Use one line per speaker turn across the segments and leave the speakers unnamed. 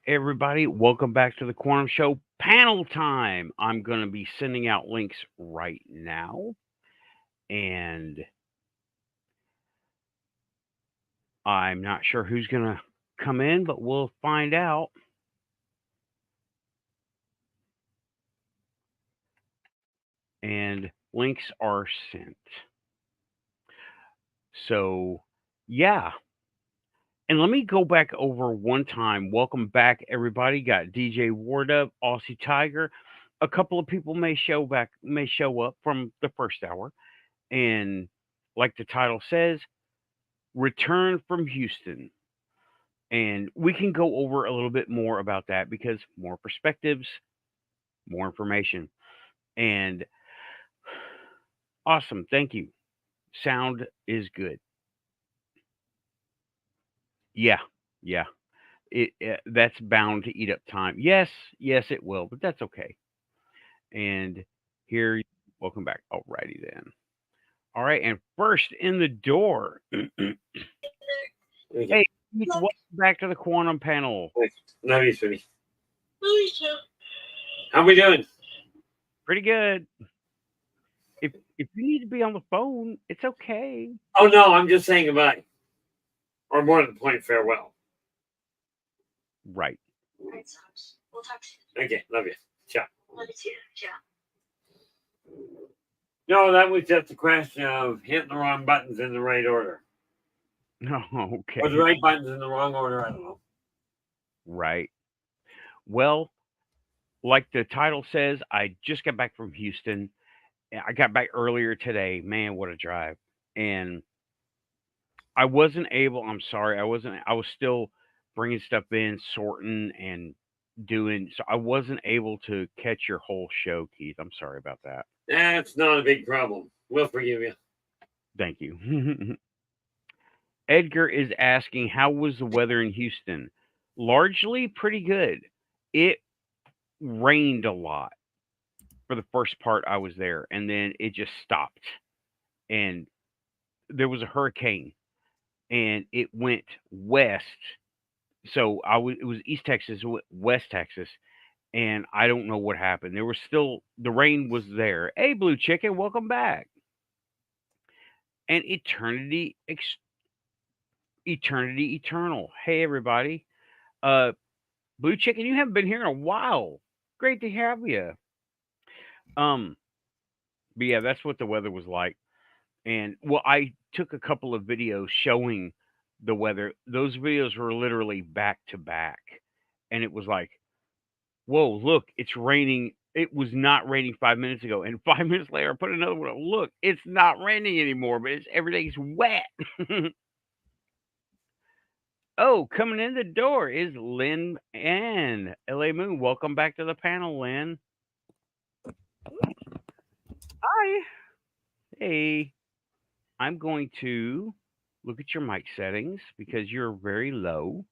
everybody. Welcome back to the Quantum Show panel time. I'm going to be sending out links right now, and I'm not sure who's going to come in, but we'll find out. And links are sent. So, yeah. And let me go back over one time. Welcome back, everybody. Got DJ Wardove, Aussie Tiger. A couple of people may show up from the first hour. And like the title says, return from Houston. And we can go over a little bit more about that because more perspectives, more information. And awesome. Thank you. Sound is good. Yeah. Yeah. That's bound to eat up time. Yes. Yes, it will, but that's okay. And here, welcome back. Alrighty then. All right. And first in the door,
Okay.
hey, welcome back to the quantum panel.
Love you, sweetie. How we doing?
Pretty good. If you need to be on the phone, it's okay.
Oh no, I'm just saying goodbye. Or more to the point, farewell.
Right.
We'll talk soon.
Okay, love you. Ciao.
Love you too. Ciao.
No, that was just a question of hitting the wrong buttons in the right order.
Okay.
Or the right buttons in the wrong order, I don't know.
Right. Well, like the title says, I just got back from Houston. I got back earlier today. Man, what a drive. And I wasn't able, I'm sorry, I was still bringing stuff in, sorting and doing, so I wasn't able to catch your whole show, Keith. I'm sorry about that.
That's not a big problem. We'll forgive you.
Thank you. Edgar is asking, how was the weather in Houston? Largely pretty good. It rained a lot for the first part I was there, and then it just stopped. And there was a hurricane, and it went west. So it was East Texas, West Texas, and I don't know what happened. There was still the rain was there. Hey, Blue Chicken, welcome back. And eternity eternal. Hey, everybody. Blue Chicken, you haven't been here in a while. Great to have you. Um, but yeah, that's what the weather was like. And well, I took a couple of videos showing the weather. Those videos were literally back to back. And it was like, whoa, look, it's raining. It was not raining 5 minutes ago. And 5 minutes later, I put another one up. Look, it's not raining anymore, but everything's wet. Oh, coming in the door is Lynn and LA Moon. Welcome back to the panel, Lynn.
Hi.
Hey, I'm going to look at your mic settings because you're very low.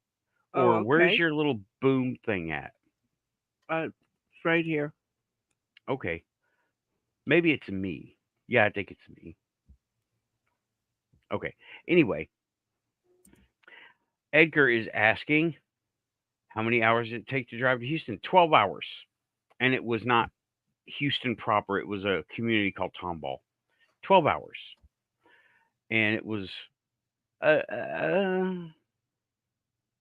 Oh,
Or where's
okay.
your little boom thing at?
It's right here.
Okay. Maybe it's me. Yeah, I think it's me. Okay. Anyway, Edgar is asking how many hours did it take to drive to Houston? 12 hours. And it was not Houston proper, it was a community called Tomball. 12 hours. And it was uh, uh,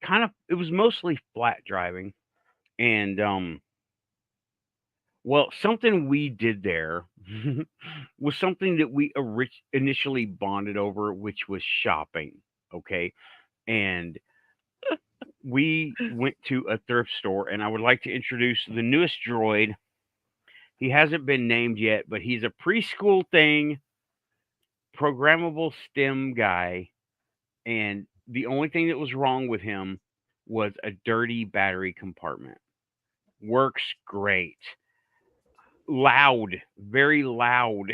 kind of, it was mostly flat driving. And, well, something we did there was something that we initially bonded over, which was shopping. Okay. And we went to a thrift store, and I would like to introduce the newest droid. He hasn't been named yet, but he's a preschool thing, programmable STEM guy. And the only thing that was wrong with him was a dirty battery compartment. Works great. Loud, very loud.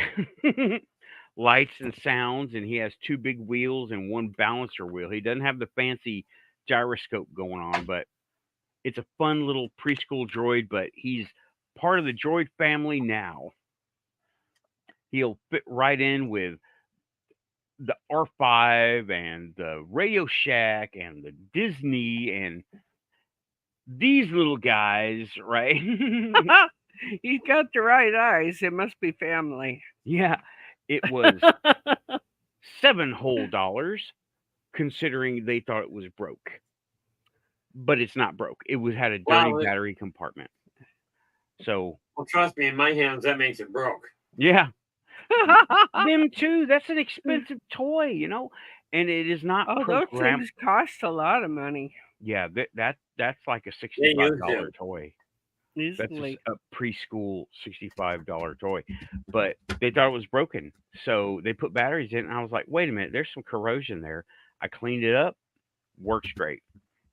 Lights and sounds, and he has two big wheels and one balancer wheel. He doesn't have the fancy gyroscope going on, but it's a fun little preschool droid, but he's part of the droid family now. He'll fit right in with the R5 and the Radio Shack and the Disney, and these little guys, right?
He's got the right eyes. It must be family.
Yeah, it was $7 whole, considering they thought it was broke, but it's not broke. It had a dirty
Well,
battery compartment. So
well, trust me, in my hands, that makes it broke.
yeah, them too. That's an expensive toy, and it is not
Oh, those
programmed.
things cost a lot of money.
Yeah, that's like a
They
$65
used to.
toy. That's
Easily.
a preschool $65 toy, but they thought it was broken, so they put batteries in. And I was like, wait a minute, there's some corrosion there. I cleaned it up, works great.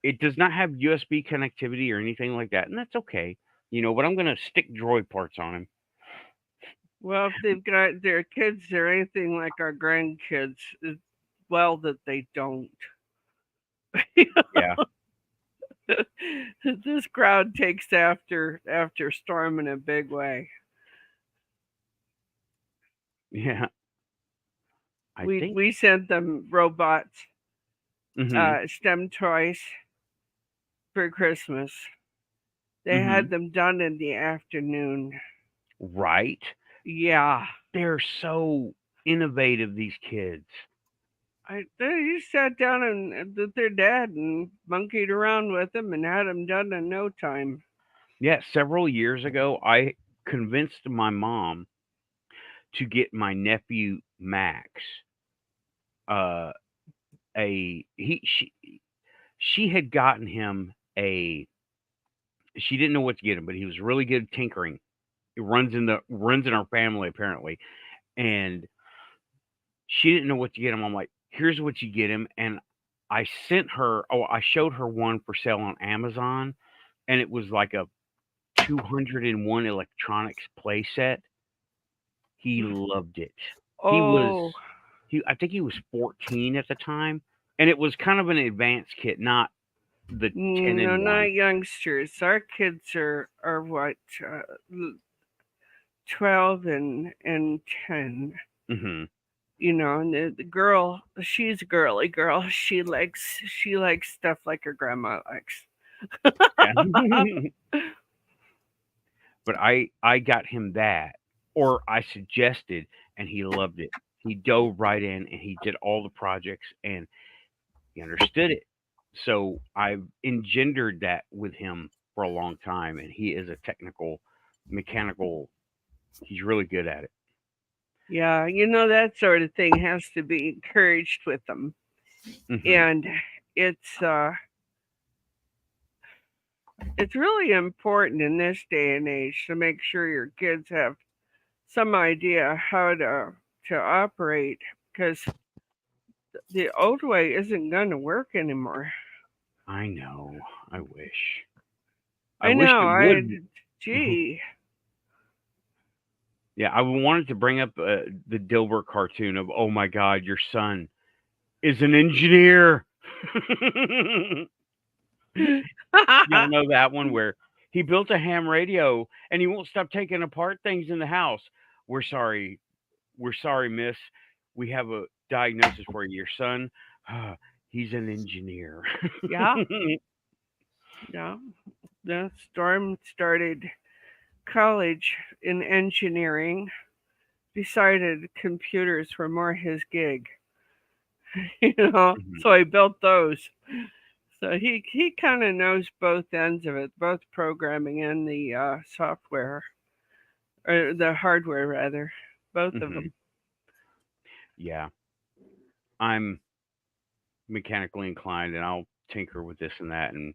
It does not have USB connectivity or anything like that, and that's okay, But I'm gonna stick droid parts on him.
Well, if they've got their kids, they're anything like our grandkids. It's well that they don't.
Yeah,
This crowd takes after Storm in a big way.
yeah. I think.
We sent them robots,
Mhm,
STEM toys for Christmas. They
mhm.
had them done in the afternoon.
Right.
Yeah.
They're so innovative, these kids.
They sat down and with their dad and monkeyed around with them and had them done in no time.
Yeah, several years ago, I convinced my mom to get my nephew Max uh a he she had gotten him a she didn't know what to get him, but he was really good at tinkering. It runs in our family apparently. And she didn't know what to get him. I'm like, here's what you get him. And I showed her one for sale on Amazon, and it was like a 201 electronics play set. He loved it. He was
Oh,
I think he was 14 at the time, and it was kind of an advanced kit, not the 10
no,
and 1.
not youngsters. Our kids are what, 12 and 10.
Hmm.
And the girl, she's a girly girl. She likes stuff like her grandma likes.
Yeah. But I got him that, or I suggested, and he loved it. He dove right in, and he did all the projects, and he understood it. So I've engendered that with him for a long time, and he is a mechanical. He's really good at it.
Yeah, that sort of thing has to be encouraged with them.
Mhm.
And it's really important in this day and age to make sure your kids have some idea how to operate, because the old way isn't going to work anymore.
I know. I wish.
I
wish
know.
it would.
Gee.
Yeah, I wanted to bring up the Dilbert cartoon of, oh my God, your son is an engineer. Y'all know that one where he built a ham radio and he won't stop taking apart things in the house. We're sorry, miss. We have a diagnosis for you. Your son, he's an engineer.
Yeah. Yeah. The Storm started college in engineering, decided computers were more his gig. So he built those. So he kind of knows both ends of it, both programming and the software, or the hardware rather, both of them.
Yeah, I'm mechanically inclined, and I'll tinker with this and that, and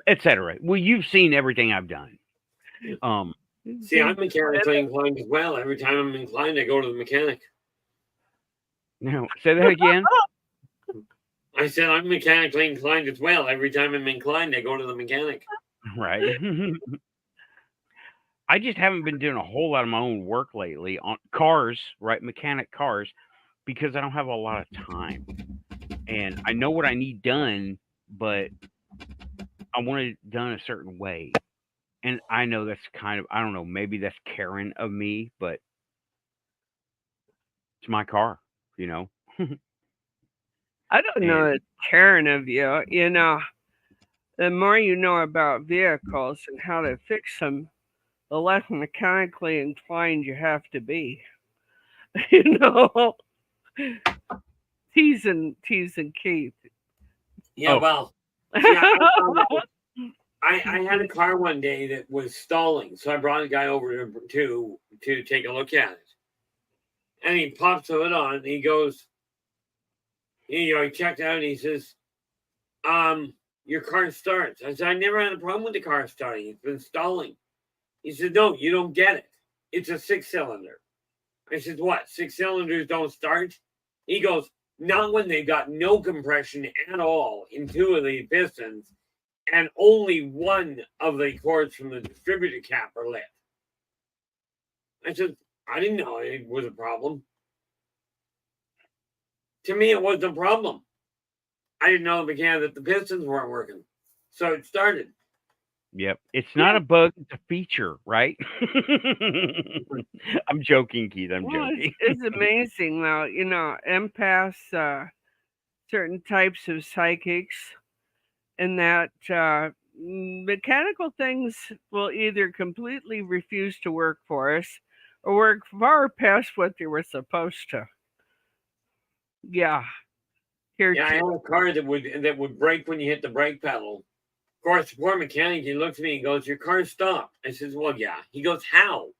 etc. Well, you've seen everything I've done.
See, I'm mechanically inclined as well. Every time I'm inclined, I go to the mechanic.
No, say that again.
I said I'm mechanically inclined as well. Every time I'm inclined, I go to the mechanic.
Right. I just haven't been doing a whole lot of my own work lately on cars, right? Mechanic cars, because I don't have a lot of time. And I know what I need done, but I want it done a certain way. And I know that's kind of, I don't know, maybe that's Karen of me, but it's my car,
I don't know, it's Karen of you. The more you know about vehicles and how to fix them, the less mechanically inclined you have to be. You know, teasing Keith.
Yeah,
Oh,
well, see, I found out I had a car one day that was stalling, so I brought a guy over to take a look at it, and he pops it on. And he goes, he checked out. And he says, your car starts. I said, I never had a problem with the car starting. It's been stalling. He said, no, you don't get it. It's a 6-cylinder. I said, what? 6 cylinders don't start? He goes, not when they've got no compression at all in 2 of the pistons, and only one of the cords from the distributor cap are lit. I said, I didn't know it was a problem. To me, it wasn't a problem. I didn't know that the pistons weren't working. So it started.
yep. It's not a bug, it's a feature, right? I'm joking, Keith. I'm
Well,
joking.
it's amazing though. You know, empaths, certain types of psychics, and that mechanical things will either completely refuse to work for us or work far past what they were supposed to. Yeah, here
Yeah, I had
too.
a car that would brake when you hit the brake pedal. Of course, the poor mechanic, he looks at me and goes, your car stopped. I says, well, yeah. He goes, how?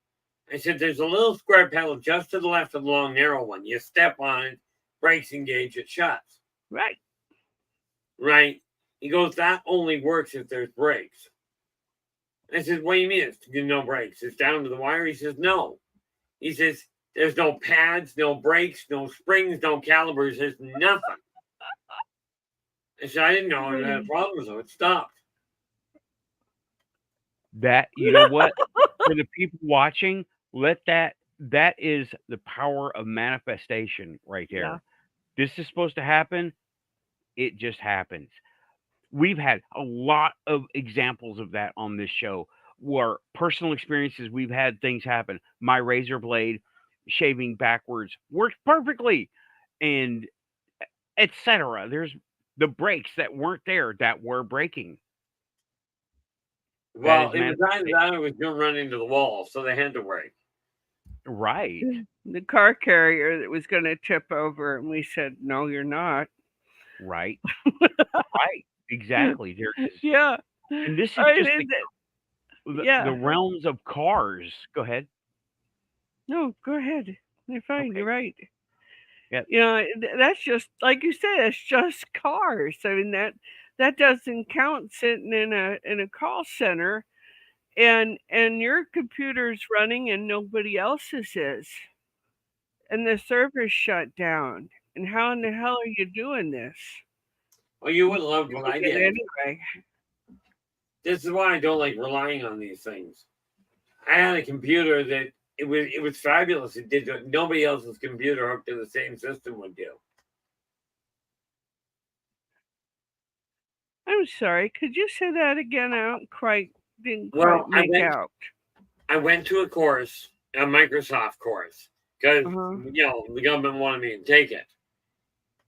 I said, there's a little square pedal just to the left of the long, narrow one. You step on it, brakes engage, it shuts.
Right.
Right? He goes, that only works if there's brakes. I said, what do you mean it's no brakes? It's down to the wire? He says, no. He says, there's no pads, no brakes, no springs, no calipers. There's nothing. I said, I didn't know I had a problem, so it stopped.
That, you know what? For the people watching, that is the power of manifestation right there.
Yeah.
This is supposed to happen, it just happens. We've had a lot of examples of that on this show where personal experiences, we've had things happen. My razor blade shaving backwards worked perfectly, and etc. There's the brakes that weren't there that were breaking. That
Well,
is
it was either
manifestation.
that or it was going to run into the wall, so they had to brake.
Right.
The car carrier that was going to tip over, and we said, no, you're not.
Right. Right. Exactly. There is.
Yeah.
And this is
I
just
mean,
the
yeah.
realms of cars. Go ahead.
No, go ahead. You're fine.
Okay.
You're right.
Yeah.
You know, that's just like you said. It's just cars. I mean that doesn't count sitting in a call center, and your computer's running and nobody else's is, and the server's shut down. And how in the hell are you doing this?
Well, you wouldn't love what I
Doing it
did.
anyway.
This is why I don't like relying on these things. I had a computer that it was fabulous. It did what nobody else's computer hooked to the same system would do.
I'm sorry. Could you say that again? I didn't
Well,
quite make out.
I went to a course, a Microsoft course, because
Uh-huh.
the government wanted me to take it,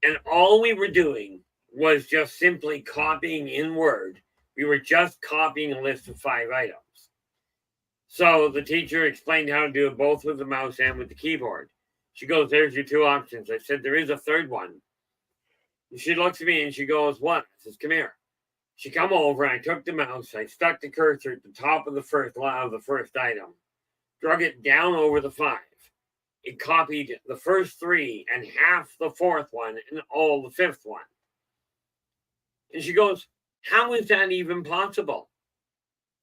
and all we were doing was just simply copying in Word. We were just copying a list of 5 items. So the teacher explained how to do it both with the mouse and with the keyboard. She goes, there's your 2 options. I said, there is a third one. And she looks at me and she goes, what? I says, come here. She come over, I took the mouse, I stuck the cursor at the top of the first item, drug it down over the 5. It copied the first 3 and half the 4th one and all the 5th one. And she goes, how is that even possible?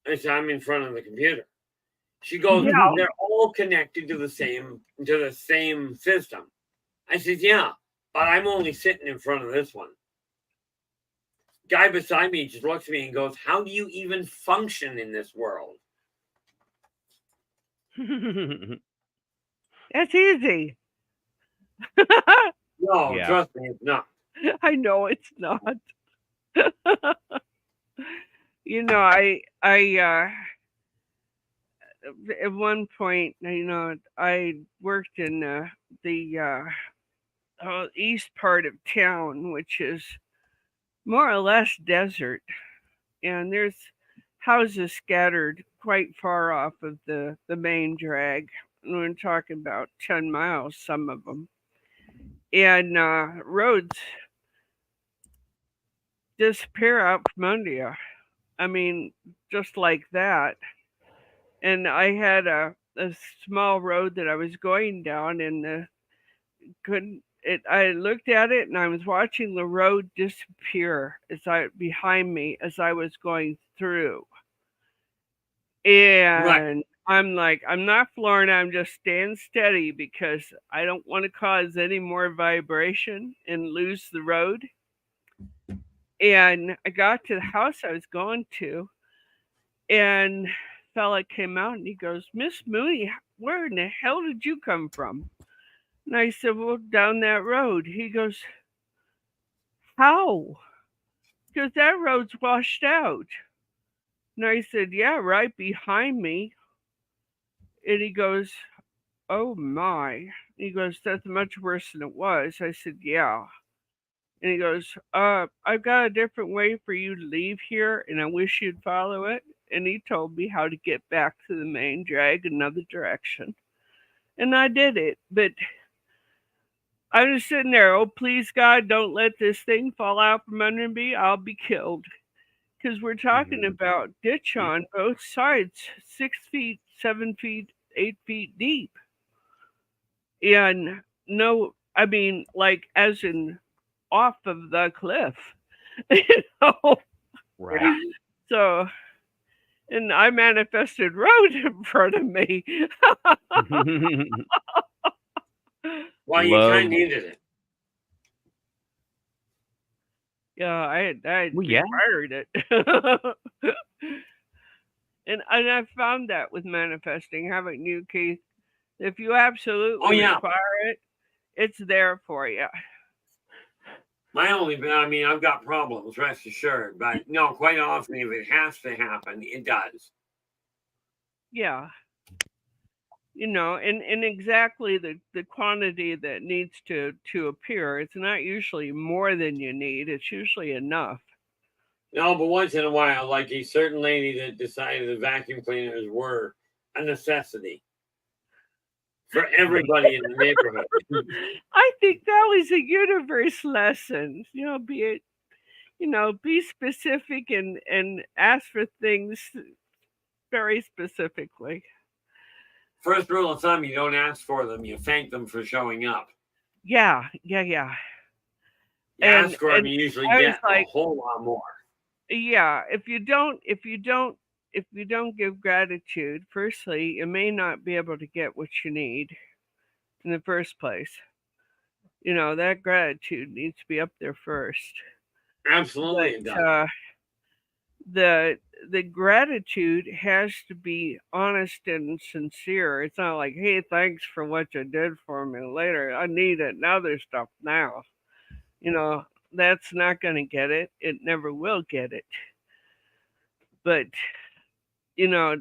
I said, I'm in front of the computer. She goes,
Yeah.
they're all connected to the same system. I said, yeah, but I'm only sitting in front of this one. Guy beside me just looks at me and goes, how do you even function in this world?
That's easy.
No,
Yeah.
trust me, it's not.
I know it's not. You know, I at one point, you know, I worked in the east part of town, which is more or less desert, and there's houses scattered quite far off of the main drag. And we're talking about 10 miles, some of them. And roads disappear out from under you. I mean, just like that. And I had a small road that I was going down, and couldn't it. I looked at it, and I was watching the road disappear behind me as I was going through.
Right.
And I'm like, I'm not flooring. I'm just staying steady because I don't want to cause any more vibration and lose the road. And I got to the house I was going to, and fella came out and he goes, Miss Mooney, where in the hell did you come from? And I said, well, down that road. He goes, how? Because that road's washed out. And I said, yeah, right behind me. And he goes, oh my. He goes, that's much worse than it was. I said, yeah. And he goes, I've got a different way for you to leave here, and I wish you'd follow it. And he told me how to get back to the main drag another direction. And I did it. But I was sitting there, oh, please, God, don't let this thing fall out from under me. I'll be killed. Because we're talking about ditch on both sides, 6 feet, 7 feet, 8 feet deep. And no, I mean, like, as in off of the cliff. You know?
Right.
So, and I manifested road in front of me.
Well, you kind of needed it.
Yeah, I
Well, yeah.
required it. And I found that with manifesting, haven't you, Keith? If you absolutely require it, it's there for you.
I've got problems, rest assured. But no, quite often, if it has to happen, it does.
Yeah. You know, and exactly the quantity that needs to appear. It's not usually more than you need. It's usually enough.
No, but once in a while, like a certain lady that decided the vacuum cleaners were a necessity for everybody in the neighborhood.
I think that was a universe lesson. Be specific and ask for things very specifically.
First rule of thumb, you don't ask for them, you thank them for showing up.
Yeah.
You ask for them, you usually get a whole lot more.
Yeah, if you don't give gratitude, firstly, you may not be able to get what you need in the first place. You know, that gratitude needs to be up there first.
Absolutely.
But, the gratitude has to be honest and sincere. It's not like, hey, thanks for what you did for me later. I need it and other stuff now. You know, that's not going to get it. It never will get it. But, you know,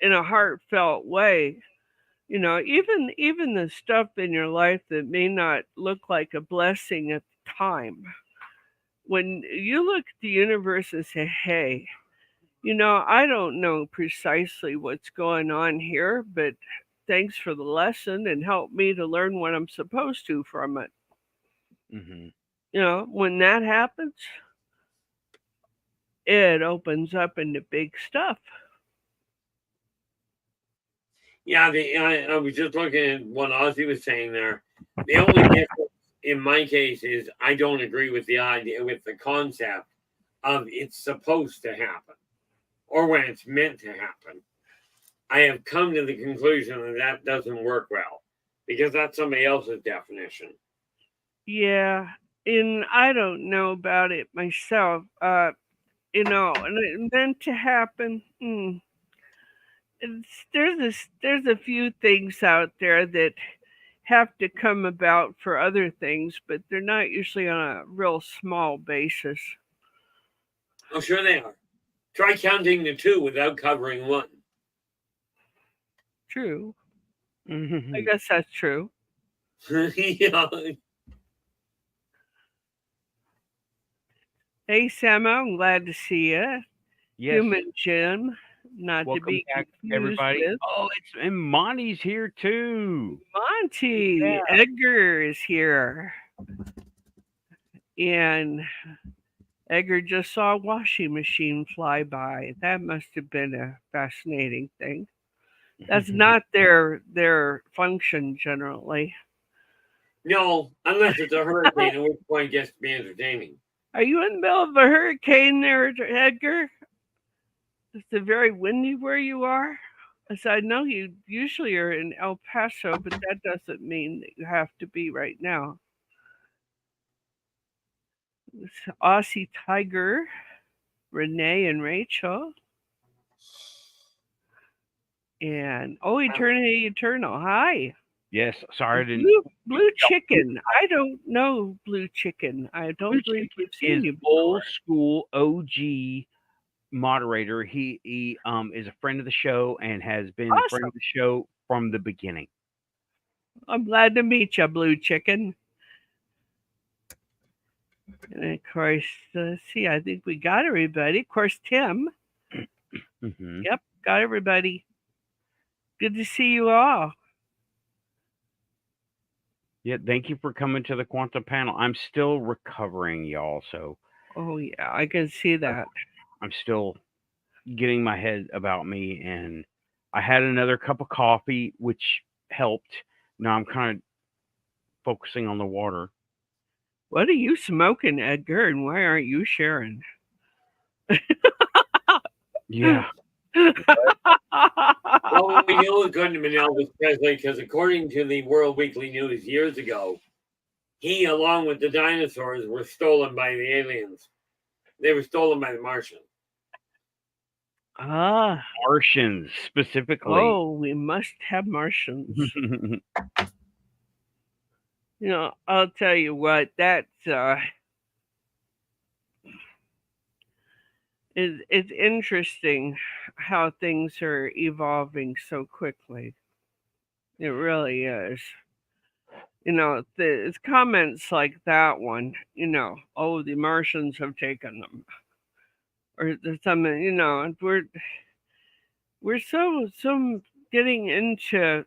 in a heartfelt way, you know, even the stuff in your life that may not look like a blessing at the time, when you look at the universe and say, hey, you know, I don't know precisely what's going on here, but thanks for the lesson and help me to learn what I'm supposed to from it. You know, when that happens, it opens up into big stuff.
Yeah, I was just looking at what Ozzy was saying there. The only difference in my case is I don't agree with the idea, with the concept of it's supposed to happen or when it's meant to happen. I have come to the conclusion that doesn't work well because that's somebody else's definition.
Yeah, and I don't know about it myself. You know, and it meant to happen. There's a few things out there that have to come about for other things, but they're not usually on a real small basis.
Oh, sure they are. Try counting to 2 without covering 1.
True. I guess that's true.
Yeah.
Hey, Sam, I'm glad to see you.
Yes.
Human Jim, not to
Welcome
be
back,
confused
everybody.
with
Oh, and Monty's here too.
Monty.
Yeah.
Edgar is here. And Edgar just saw a washing machine fly by. That must have been a fascinating thing. That's not their function generally.
No, unless it's a hurricane, at which point it gets to be entertaining.
Are you in the middle of a hurricane there, Edgar? Is it very windy where you are? As I know you usually are in El Paso, but that doesn't mean that you have to be right now. It's Aussie Tiger, Renee and Rachel. And Eternal. Hi.
Yes, sorry I didn't.
Blue Chicken. I don't know Blue Chicken. I don't believe we've seen
Is
you before.
old school OG moderator. He is a friend of the show and has been a friend
Awesome.
of the show from the beginning.
I'm glad to meet you, Blue Chicken. And of course, let's see, I think we got everybody. Of course, Tim.
Mm-hmm.
Yep, got everybody. Good to see you all.
Yeah, thank you for coming to the quantum panel. I'm still recovering, y'all. So,
oh yeah, I can see that.
I'm still getting my head about me, and I had another cup of coffee, which helped. Now I'm kind of focusing on the water.
What are you smoking, Edgar, and why aren't you sharing?
Yeah.
Well, we know it couldn't have been Elvis Presley because, according to the World Weekly News years ago, he, along with the dinosaurs, were stolen by the aliens. They were stolen by the Martians.
Martians specifically.
Oh, we must have Martians. I'll tell you what, that's it's interesting how things are evolving so quickly. It really is. It's comments like that one, oh, the Martians have taken them. Or something, we're so getting into,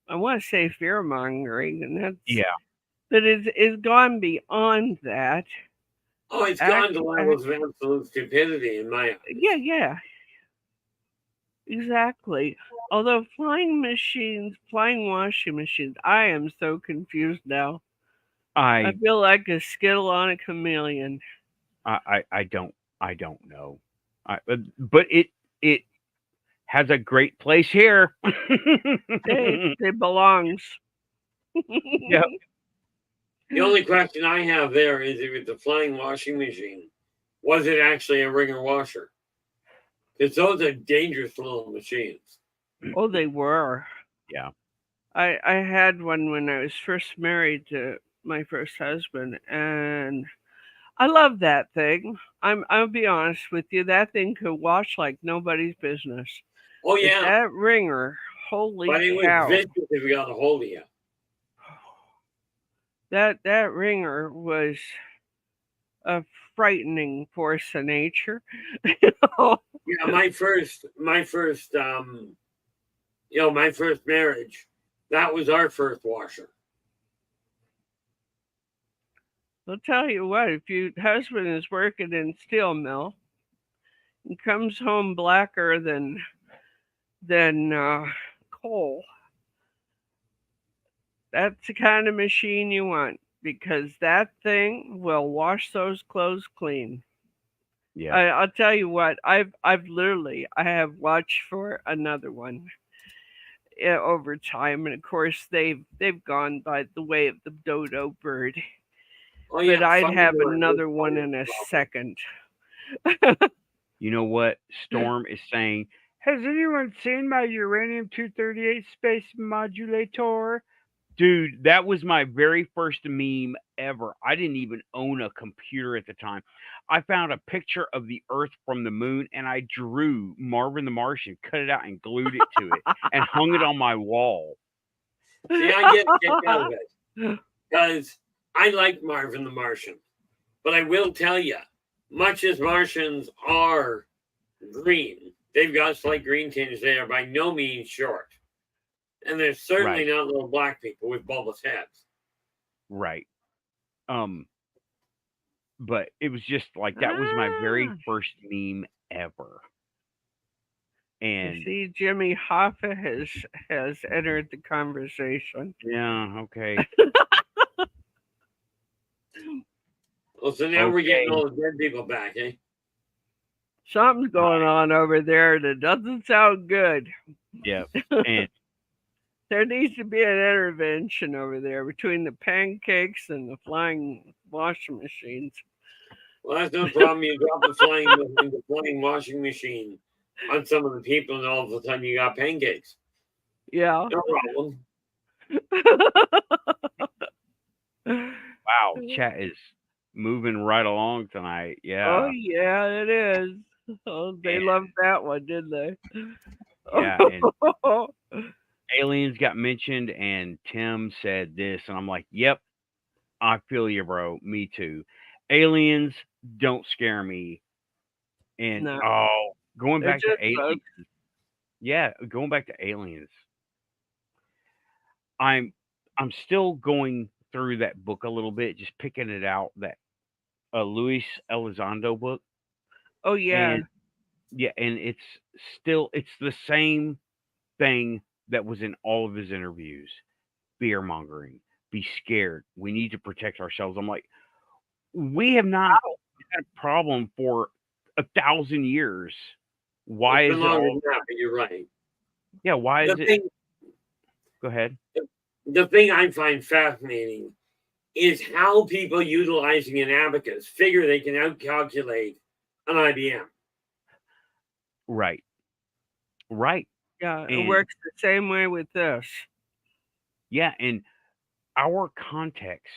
I want to say, fear mongering, and that's but it's gone beyond that.
Oh, it's gone to levels of absolute stupidity in my eyes.
Yeah, exactly. Although flying washing machines, I am so confused now. I feel like a Skittle on a chameleon.
I don't know. But it has a great place here.
It belongs.
Yep.
The only question I have there is, if it's a flying washing machine, was it actually a wringer washer? Because those are dangerous little machines.
Oh, they were.
Yeah.
I had one when I was first married to my first husband, and I love that thing. I'll be honest with you, that thing could wash like nobody's business.
Oh yeah.
But that wringer, holy cow.
But it was vicious if we got a hold of you.
That wringer was a frightening force of nature.
Yeah, my first marriage, that was our first washer.
I'll tell you what, if your husband is working in steel mill and comes home blacker than coal, that's the kind of machine you want, because that thing will wash those clothes clean.
Yeah.
I'll tell you what, I have watched for another one over time, and of course they've gone by the way of the dodo bird. Oh, yeah, but I'd have another one in a second.
You know what? Storm is saying, has anyone seen my uranium-238 space modulator? Dude, that was my very first meme ever. I didn't even own a computer at the time. I found a picture of the Earth from the moon, and I drew Marvin the Martian, cut it out, and glued it to it, and hung it on my wall.
See, I get a kick out of it, because I like Marvin the Martian. But I will tell you, much as Martians are green, they've got a slight green tinge. They are by no means short. And they're certainly not little black people with bulbous heads.
Right. But it was just like that was my very first meme ever.
You
And
see, Jimmy Hoffa has entered the conversation.
yeah, okay.
Well, so now we're
Okay.
getting all the dead people back, eh?
Something's going on over there that doesn't sound good.
Yeah. And
There needs to be an intervention over there between the pancakes and the flying washing machines.
Well, that's no problem. You drop the flying washing machine on some of the people, and all of a sudden you got pancakes.
Yeah.
No problem.
wow, chat is moving right along tonight.
Oh
Yeah.
yeah, it is. Oh, they
And-
loved that one, didn't they?
Yeah, and aliens got mentioned, and Tim said this, and I'm like, yep, I feel you, bro. Me too. Aliens don't scare me. And
No.
going
They're
back to
just
aliens.
bugs.
Yeah, going back to aliens. I'm still going through that book a little bit, just picking it out, that Luis Elizondo book.
Oh yeah.
And yeah, and it's the same thing that was in all of his interviews. Fear mongering. Be scared. We need to protect ourselves. I'm like, we have not had a problem for 1,000 years. Why
It's
is
been
it
longer
all?
than that, but you're right.
Yeah, why is
The
it?
thing,
Go ahead.
the thing I find fascinating is how people utilizing an abacus figure they can outcalculate an IBM.
Right. Right.
Yeah, it
And
works the same way with this.
yeah, and our context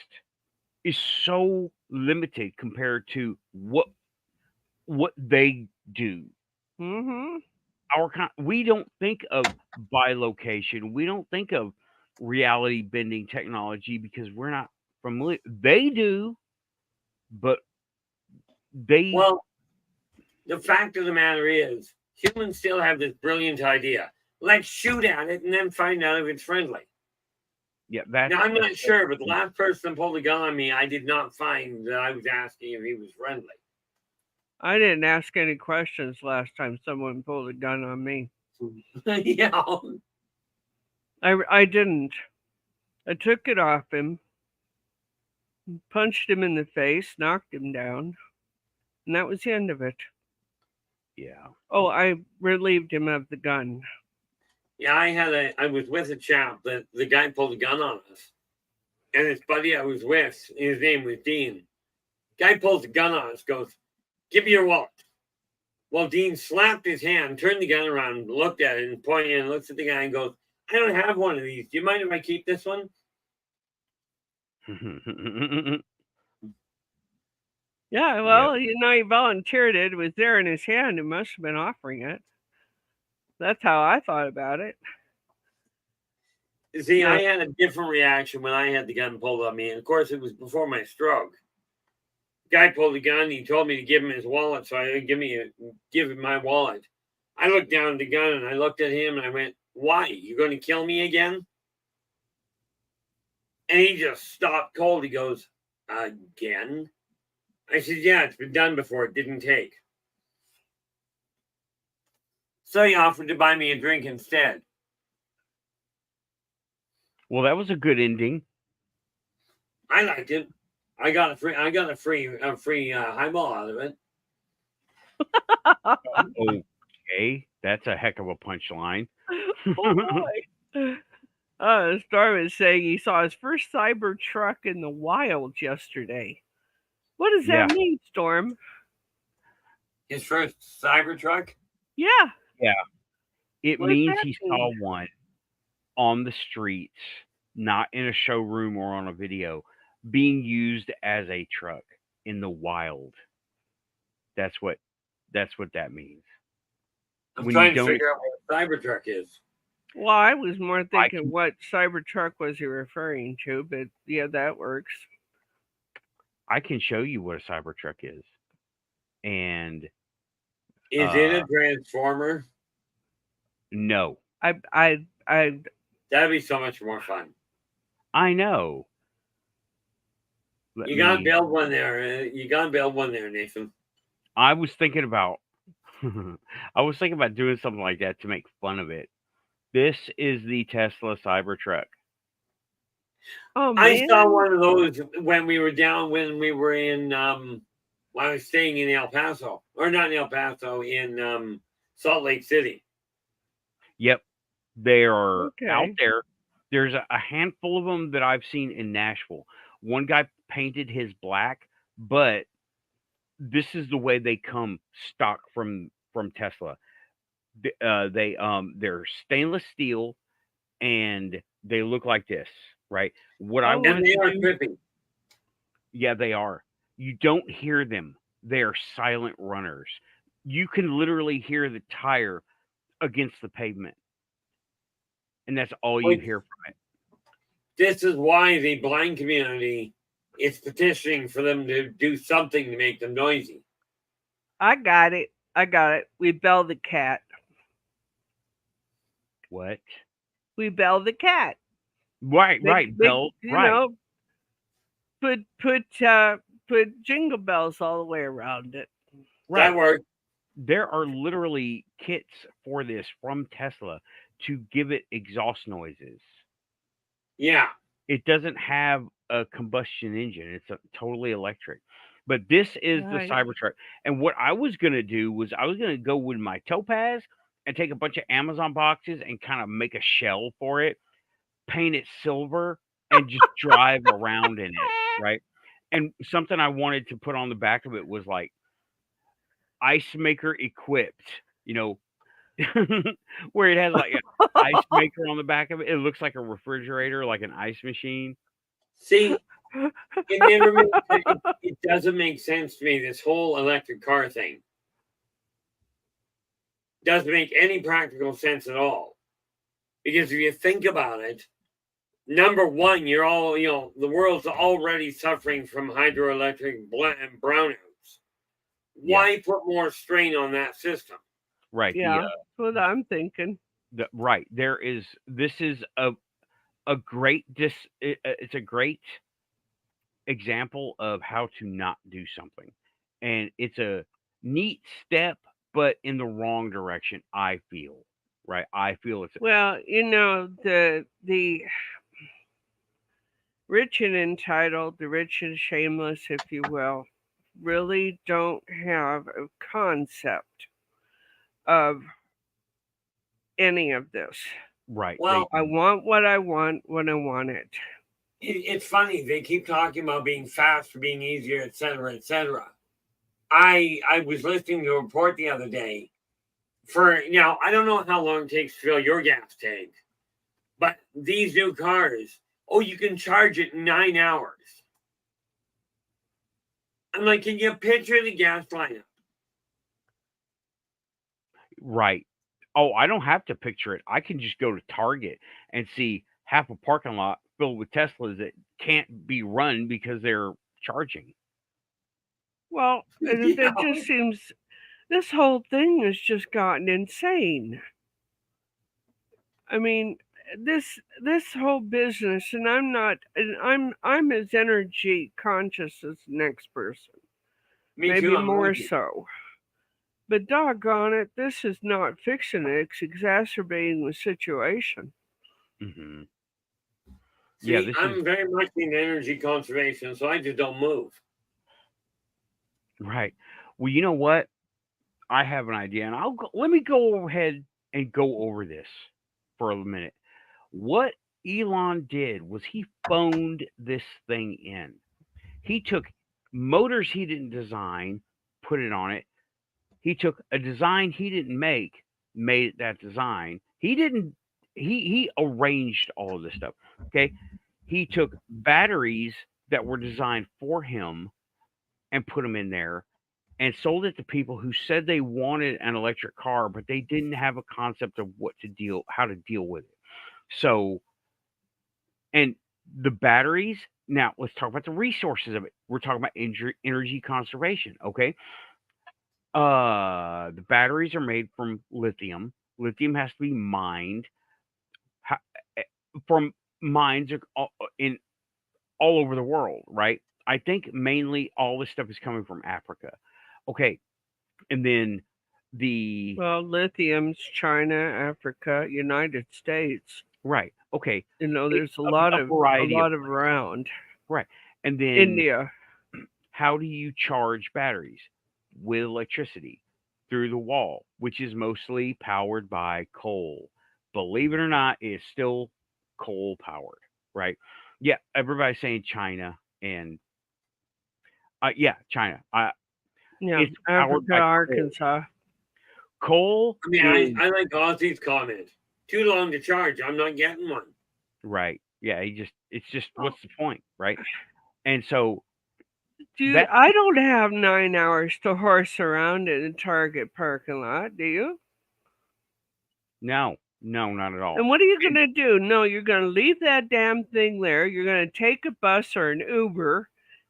is so limited compared to what they do.
Mm-hmm.
We don't think of bilocation. We don't think of reality bending technology because we're not familiar. They do, but they
Well, the fact of the matter is, humans still have this brilliant idea. Let's shoot at it and then find out if it's friendly.
yeah, that's
Now, I'm not sure, but the last person that pulled a gun on me, I did not find that I was asking if he was friendly.
I didn't ask any questions last time someone pulled a gun on me.
Yeah.
I didn't. I took it off him, punched him in the face, knocked him down, and that was the end of it.
Yeah.
Oh, I relieved him of the gun.
Yeah, I was with a chap that the guy pulled a gun on us. And his buddy I was with, his name was Dean. Guy pulls a gun on us, goes, "Give me your wallet." Well, Dean slapped his hand, turned the gun around, looked at it, and pointed and looks at the guy and goes, "I don't have one of these. Do you mind if I keep this one?"
Yeah, well, he volunteered it. It was there in his hand. He must have been offering it. That's how I thought about it.
See,
Yeah.
I had a different reaction when I had the gun pulled on me. And of course, it was before my stroke. Guy pulled the gun. He told me to give him his wallet. So I give him my wallet. I looked down at the gun and I looked at him and I went, "Why? You going to kill me again?" And he just stopped cold. He goes, "Again?" I said, "Yeah, it's been done before. It didn't take." So he offered to buy me a drink instead.
Well, that was a good ending.
I liked it. I got a free highball out of it.
Okay, that's a heck of a punchline.
Storm is saying he saw his first cyber truck in the wild yesterday. What does that mean, Storm?
His first Cybertruck?
Yeah.
Yeah. It
What does
means
that
he
mean?
saw one on the streets, not in a showroom or on a video, being used as a truck in the wild. That's what that means.
I'm
When
trying
you
to
don't-
figure out what a Cybertruck is.
Well, I was more thinking
can-
what Cybertruck was he referring to, but yeah, that works.
I can show you what a Cybertruck is. And
Is it a transformer?
no,
I
That'd be so much more fun.
I know. Let
You gotta
me.
build one there. You gotta build one there, Nathan.
I was thinking about. I was thinking about doing something like that to make fun of it. This is the Tesla Cybertruck.
oh
I saw
man,
one of those when we were in when I was staying in El Paso. Or not in El Paso, in Salt Lake City.
Yep, they are out
okay.
there. There's a handful of them that I've seen in Nashville. One guy painted his black, but this is the way they come stock from Tesla. They're stainless steel and they look like this, right? What I
Oh,
And
wanted
they
to
are
do,
trippy.
yeah, they are. You don't hear them. They are silent runners. You can literally hear the tire against the pavement, and that's all you
Which,
hear from it.
this is why the blind community is petitioning for them to do something to make them noisy.
I got it. I got it. We bell the cat.
What?
We bell the cat.
Right,
Make,
right,
make
Bell.
you
Right.
know, put jingle bells all the way around it.
Right.
That worked.
There are literally kits for this from Tesla to give it exhaust noises.
Yeah.
It doesn't have a combustion engine. It's totally electric. But this is the
Right.
Cybertruck. And what I was going to do was I was going to go with my Topaz and take a bunch of Amazon boxes and kind of make a shell for it, paint it silver, and just drive around in it, right? And something I wanted to put on the back of it was like ice maker equipped, you know, where it has like an ice maker on the back of it. It looks like a refrigerator, like an ice machine.
See, it never makes it doesn't make sense to me, this whole electric car thing. Doesn't make any practical sense at all. Because if you think about it, number one, the world's already suffering from hydroelectric brownouts.
Yeah,
Why put more strain on that system?
right.
Yeah, that's what I'm thinking.
Right. This is a great it's a great example of how to not do something. And it's a neat step, but in the wrong direction, I feel. Right? I feel it's
Well, the rich and entitled, the rich and shameless, if you will, really don't have a concept of any of this.
right.
Well,
I want what I want when I want it.
it's funny. They keep talking about being faster, being easier, etc., etc. I was listening to a report the other day for now. I don't know how long it takes to fill your gas tank, but these new cars, oh, you can charge it in 9 hours. I'm like, can you picture the gas lineup?
Right. Oh, I don't have to picture it. I can just go to Target and see half a parking lot filled with Teslas that can't be run because they're charging.
Well,
You
it
know?
just seems this whole thing has just gotten insane. I mean, this whole business, and I'm as energy conscious as the next person,
Me
maybe
too. I'm
more
with you.
so. But doggone it, this is not fixing it; it's exacerbating the situation.
Hmm. Yeah,
See,
this is
I'm very much in energy conservation, so I just don't move.
right. Well, you know what? I have an idea, and let me go ahead and go over this for a minute. What Elon did was he phoned this thing in. He took motors he didn't design, put it on it. He took a design he didn't make, made that design. He didn't. He arranged all of this stuff. Okay. He took batteries that were designed for him and put them in there and sold it to people who said they wanted an electric car, but they didn't have a concept of how to deal with it. So, and the batteries. Now, let's talk about the resources of it. We're talking about energy conservation. Okay. The batteries are made from lithium. Lithium has to be mined ha- eh, from mines in all over the world, right? I think mainly all this stuff is coming from Africa. Okay, and then the
Well, lithium's China, Africa, United States.
right. Okay,
There's a
a variety of
lot of around.
right, and then
India.
how do you charge batteries? With electricity through the wall, which is mostly powered by coal. Believe it or not, it's still coal powered, right? Yeah, everybody's saying China and yeah, China.
Yeah,
It's powered
Africa,
by coal.
Arkansas.
Coal
I mean,
is
I like Ozzy's comment. Too long to charge. I'm not getting one.
right. Yeah, it's just what's the point, right? And so
Dude,
that
I don't have 9 hours to horse around in a Target parking lot, do you?
no, no, not at all.
And what are you going to do? No, you're going to leave that damn thing there. You're going to take a bus or an Uber,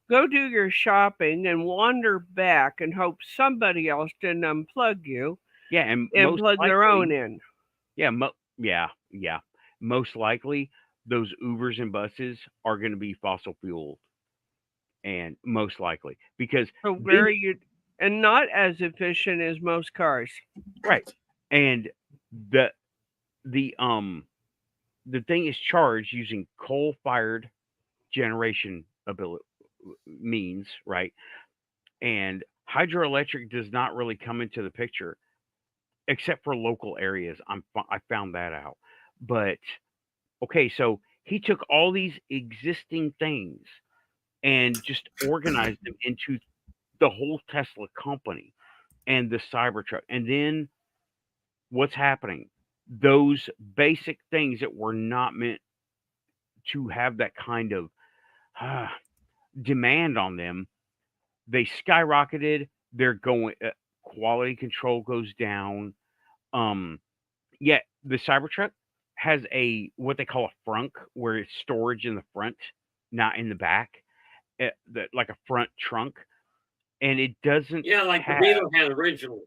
go do your shopping, and wander back and hope somebody else didn't unplug you
Yeah, and
and
most
plug their own
likely,
in.
yeah, yeah. Most likely, those Ubers and buses are going to be fossil fueled, and most likely because
So
they
where are you? And not as efficient as most cars.
right, and the the um the thing is charged using coal fired generation ability means, right? And hydroelectric does not really come into the picture except for local areas. I found that out, but okay, so he took all these existing things and just organized them into the whole Tesla company and the Cybertruck. And then what's happening? Those basic things that were not meant to have that kind of uh, demand on them, they skyrocketed. They're going, quality control goes down. Um, yeah, the Cybertruck has a what they call a frunk, where it's storage in the front, not in the back, like a front trunk, and it doesn't
Yeah, like the
have
Beetle had originally.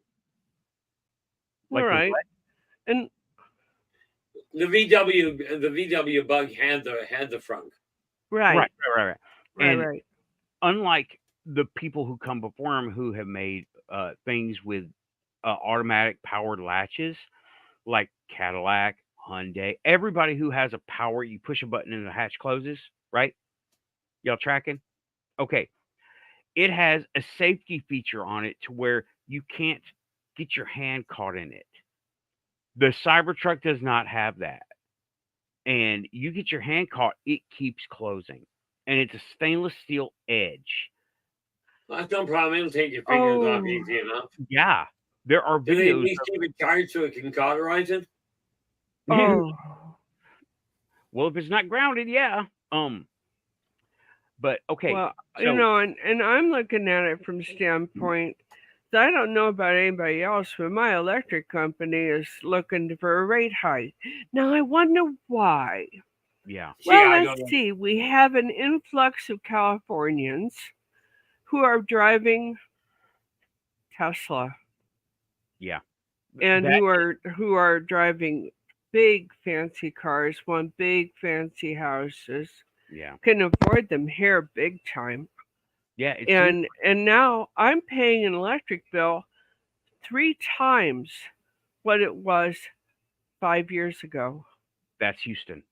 All
like the
right.
what?
And
The VW Bug had the frunk.
right,
Right.
right,
And
right.
unlike the people who come before him who have made things with automatic powered latches, like Cadillac, Hyundai, everybody who has a power, you push a button and the hatch closes, right? Y'all tracking? Okay. It has a safety feature on it to where you can't get your hand caught in it. The Cybertruck does not have that. And you get your hand caught, it keeps closing. And it's a stainless steel edge.
Well, that's no problem. It'll take your fingers off
Oh,
easy enough.
Yeah. There are
Do they at
videos
least keep it charged so it can cauterize it?
oh.
well, if it's not grounded, yeah. But okay.
Well,
So
and I'm looking at it from standpoint. I don't know about anybody else, but my electric company is looking for a rate hike. Now I wonder why.
yeah.
Gee,
Well,
I
let's
don't know.
see. We have an influx of Californians who are driving Tesla
Yeah.
and
That
who are driving big fancy cars, want big fancy houses,
yeah.
can afford them here big time.
Yeah, it seems
And now I'm paying an electric bill 3 times what it was 5 years ago.
that's Houston.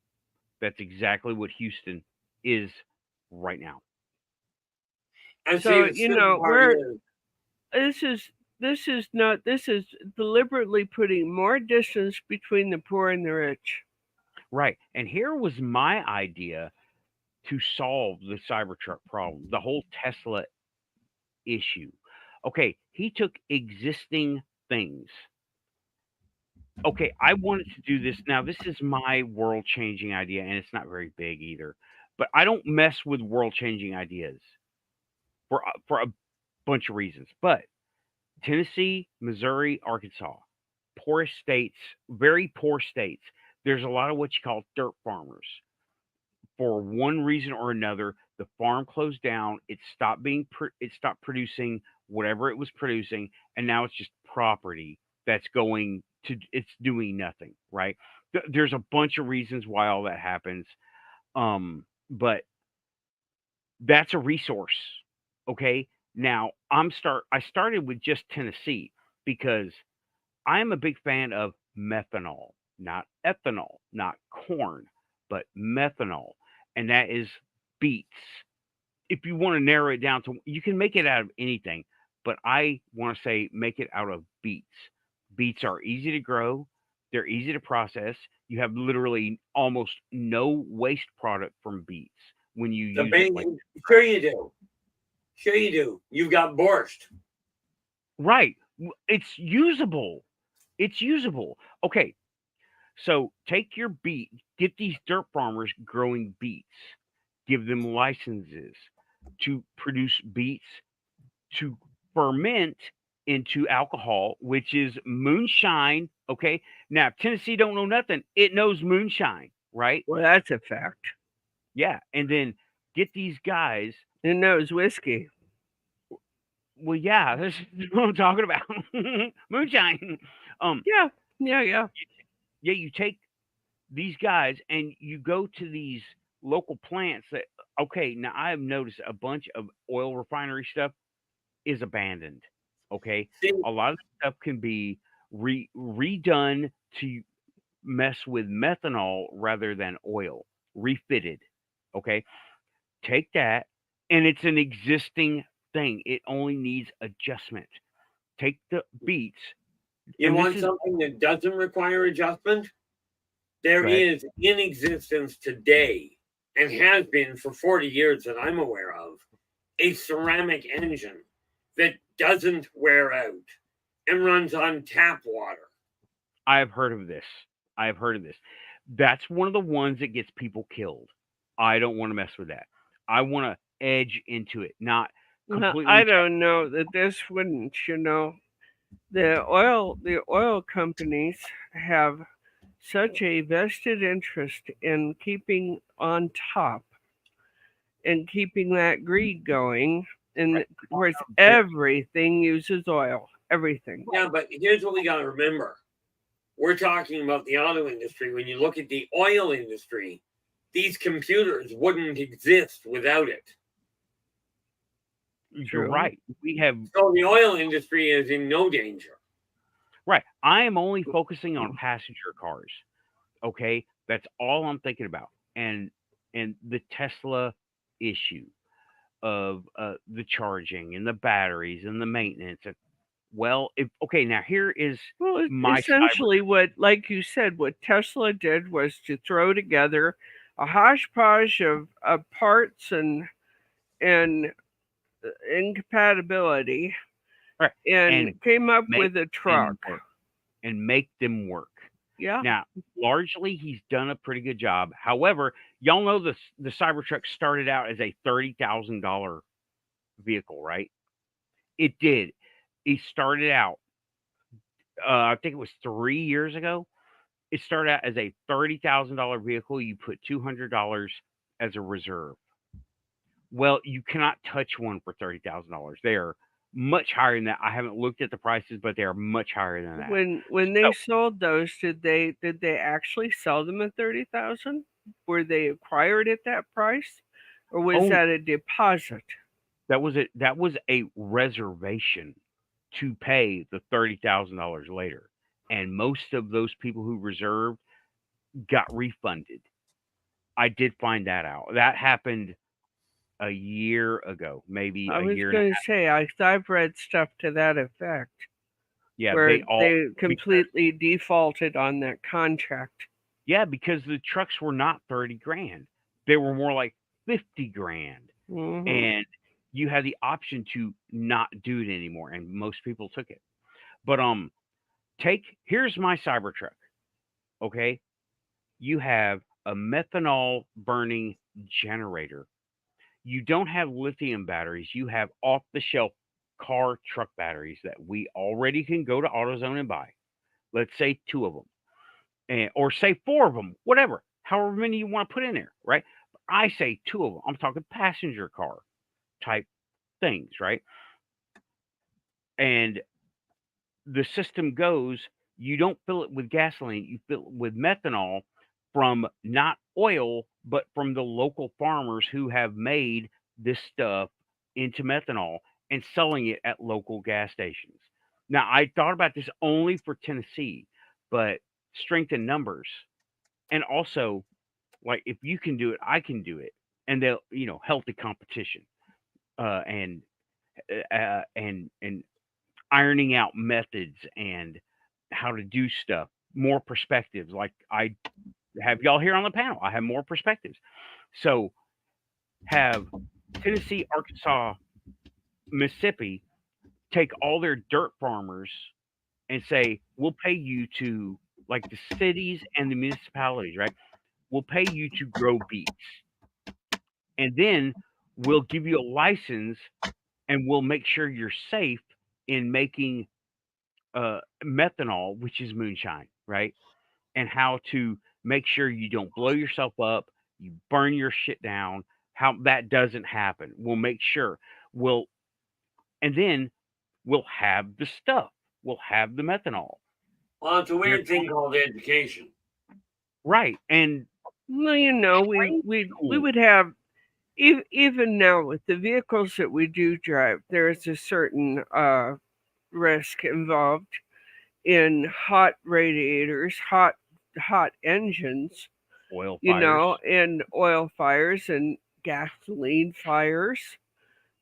That's exactly what Houston is right now.
And see,
So
the stupid part is,
this is this is deliberately putting more distance between the poor and the rich.
Right. And here was my idea to solve the Cybertruck problem, the whole Tesla issue. Okay, he took existing things. Okay, I wanted to do this. Now, this is my world changing idea, and it's not very big either. But I don't mess with world changing ideas for a bunch of reasons. But Tennessee, Missouri, Arkansas, poorest states, very poor states. There's a lot of what you call dirt farmers. For one reason or another, the farm closed down. It stopped producing whatever it was producing, and now it's just property that's going to it's doing nothing, right? There's a bunch of reasons why all that happens. But that's a resource. Okay. Now I started with just Tennessee because I am a big fan of methanol, not ethanol, not corn, but methanol. And that is beets. If you want to narrow it down to, you can make it out of anything, but I want to say make it out of beets. Beets are easy to grow, they're easy to process. You have literally almost no waste product from beets when you
The
use it like
bang, sure you do. Sure you do. You've got borscht.
right. It's usable. It's usable. Okay, so take your beet, get these dirt farmers growing beets, give them licenses to produce beets to ferment into alcohol, which is moonshine. Okay. Now, if Tennessee don't know nothing, it knows moonshine, right?
Well, that's a fact.
Yeah. And then get these guys.
It knows whiskey.
Well, yeah, this is what I'm talking about. Moonshine.
Yeah. Yeah. Yeah.
Yeah, you take these guys and you go to these local plants that, okay, now I have noticed a bunch of oil refinery stuff is abandoned. Okay.
See,
A lot of the stuff can be redone to mess with methanol rather than oil, refitted. Okay. Take that, and it's an existing thing. It only needs adjustment. Take the beets,
you
and this
want
is
something that doesn't require adjustment? There
go ahead.
is in existence today, and has been for 40 years that I'm aware of, a ceramic engine that doesn't wear out and runs on tap water.
I have heard of this. I have heard of this. That's one of the ones that gets people killed. I don't want to mess with that. I want to edge into it, not
Well,
completely.
I don't know that this wouldn't. The oil companies have such a vested interest in keeping on top and keeping that greed going. And of course, everything uses oil. Everything.
Yeah, but here's what we got to remember. We're talking about the auto industry. When you look at the oil industry, these computers wouldn't exist without it.
You're
True.
right. We have
So the oil industry is in no danger.
right. I am only focusing on passenger cars. Okay, that's all I'm thinking about, and the Tesla issue of the charging and the batteries and the maintenance. Well, if okay, now here is
Well,
my cyber.
essentially, like you said, what Tesla did was to throw together a hodgepodge of parts and incompatibility
Right,
and
and
came up
make
with a
them
truck.
work. And make them work.
Yeah.
Now, largely, he's done a pretty good job. However, y'all know the Cybertruck started out as a $30,000 vehicle, right? It did. It started out, I think it was 3 years ago. It started out as a $30,000 vehicle. You put $200 as a reserve. Well, you cannot touch one for $30,000. They are much higher than that. I haven't looked at the prices, but they are much higher than that.
When they
So,
sold those, did they actually sell them at 30,000? Were they acquired at that price, or was
oh,
that a deposit?
that was it. That was a reservation to pay the $30,000 later, and most of those people who reserved got refunded. I did find that out. That happened a year ago, maybe
I
a
was
year and a
going to
half.
say I've read stuff to that effect
Yeah,
where
they all
they
because
completely defaulted on that contract.
yeah, because the trucks were not 30 grand. They were more like 50 grand.
Hmm.
And you had the option to not do it anymore, and most people took it. But here's my Cybertruck. Okay, you have a methanol burning generator. You don't have lithium batteries. You have off the shelf car truck batteries that we already can go to AutoZone and buy. Let's say two of them, or say four of them, whatever, however many you want to put in there, right? I say two of them. I'm talking passenger car type things, right? and the system goes, you don't fill it with gasoline, you fill it with methanol from not oil, but from the local farmers who have made this stuff into methanol and selling it at local gas stations. Now, I thought about this only for Tennessee, but strength in numbers. And also, like, if you can do it, I can do it. And they'll, healthy competition, and and ironing out methods and how to do stuff, more perspectives. Like I have y'all here on the panel, I have more perspectives. So have Tennessee, Arkansas, Mississippi take all their dirt farmers and say, we'll pay you to, like the cities and the municipalities, right? We'll pay you to grow beets. And then we'll give you a license and we'll make sure you're safe in making methanol, which is moonshine, right? And how to make sure you don't blow yourself up, you burn your shit down, how that doesn't happen. We'll make sure. We'll and then we'll have the stuff. We'll have the methanol.
Well, it's a weird thing called education.
Right. And
Well, we would have even now with the vehicles that we do drive, there is a certain risk involved in hot radiators, hot engines,
oil fires.
and oil fires and gasoline fires.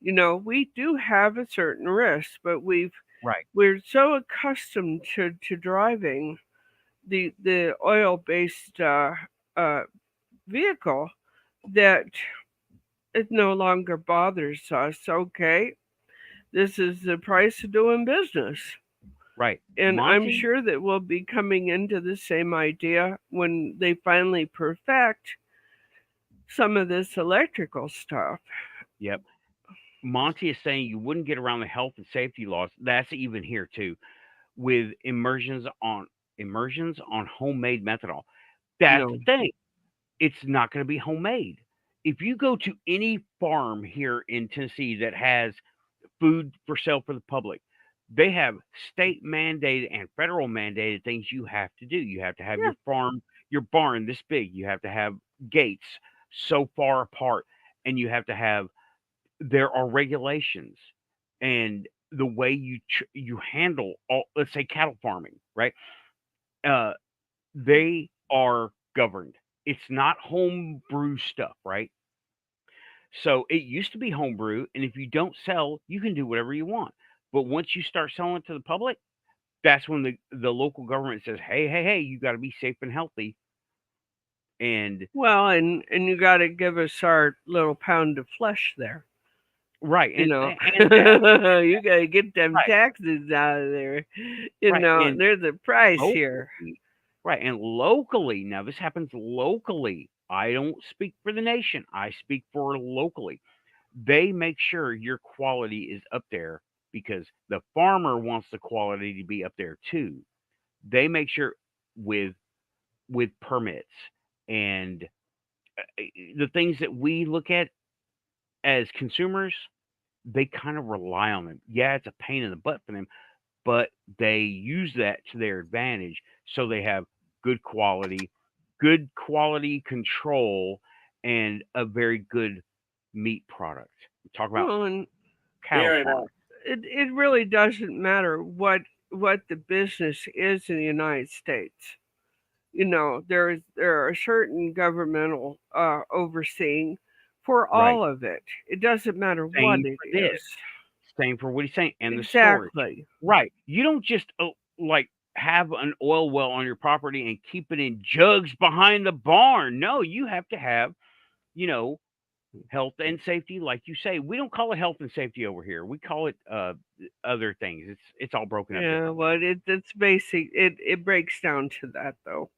We do have a certain risk, but
Right.
we're so accustomed to driving the oil based vehicle that it no longer bothers us. Okay, this is the price of doing business.
Right.
And I'm
Monty?
sure that we'll be coming into the same idea when they finally perfect some of this electrical stuff.
Yep. Monty is saying you wouldn't get around the health and safety laws. That's even here too, with immersions on homemade methanol. That's
No.
the thing. It's not going to be homemade. If you go to any farm here in Tennessee that has food for sale for the public, they have state mandated and federal mandated things you have to do. You have to have
Yeah.
your barn this big. You have to have gates so far apart, and you have to have. There are regulations, and the way you handle all, let's say cattle farming, right? Uh, they are governed. It's not homebrew stuff, right? So it used to be homebrew, and if you don't sell, you can do whatever you want. But once you start selling to the public, that's when the local government says, "Hey, hey, hey, you got to be safe and healthy." And
Well, and you got to give us our little pound of flesh there.
right,
You
and
you got to get them
right,
taxes out of there.
right, and
There's a price here.
locally, right, and locally. Now this happens locally. I don't speak for the nation. I speak for locally. They make sure your quality is up there because the farmer wants the quality to be up there too. They make sure with permits and the things that we look at as consumers, they kind of rely on them. Yeah, it's a pain in the butt for them, but they use that to their advantage. So they have good quality control, and a very good meat product. Talk about
Well, and
cattle farm.
it really doesn't matter what the business is in the United States. There are certain governmental overseeing for
Right.
all of it. It doesn't matter what
Same
it
for this.
is.
Same for what he's saying, and the storage.
Exactly.
Right. You don't just like have an oil well on your property and keep it in jugs behind the barn. No, you have to have, you know, health and safety, like you say. We don't call it health and safety over here. We call it other things. It's all broken up
Yeah,
differently.
well, it's basic. It breaks down to that though.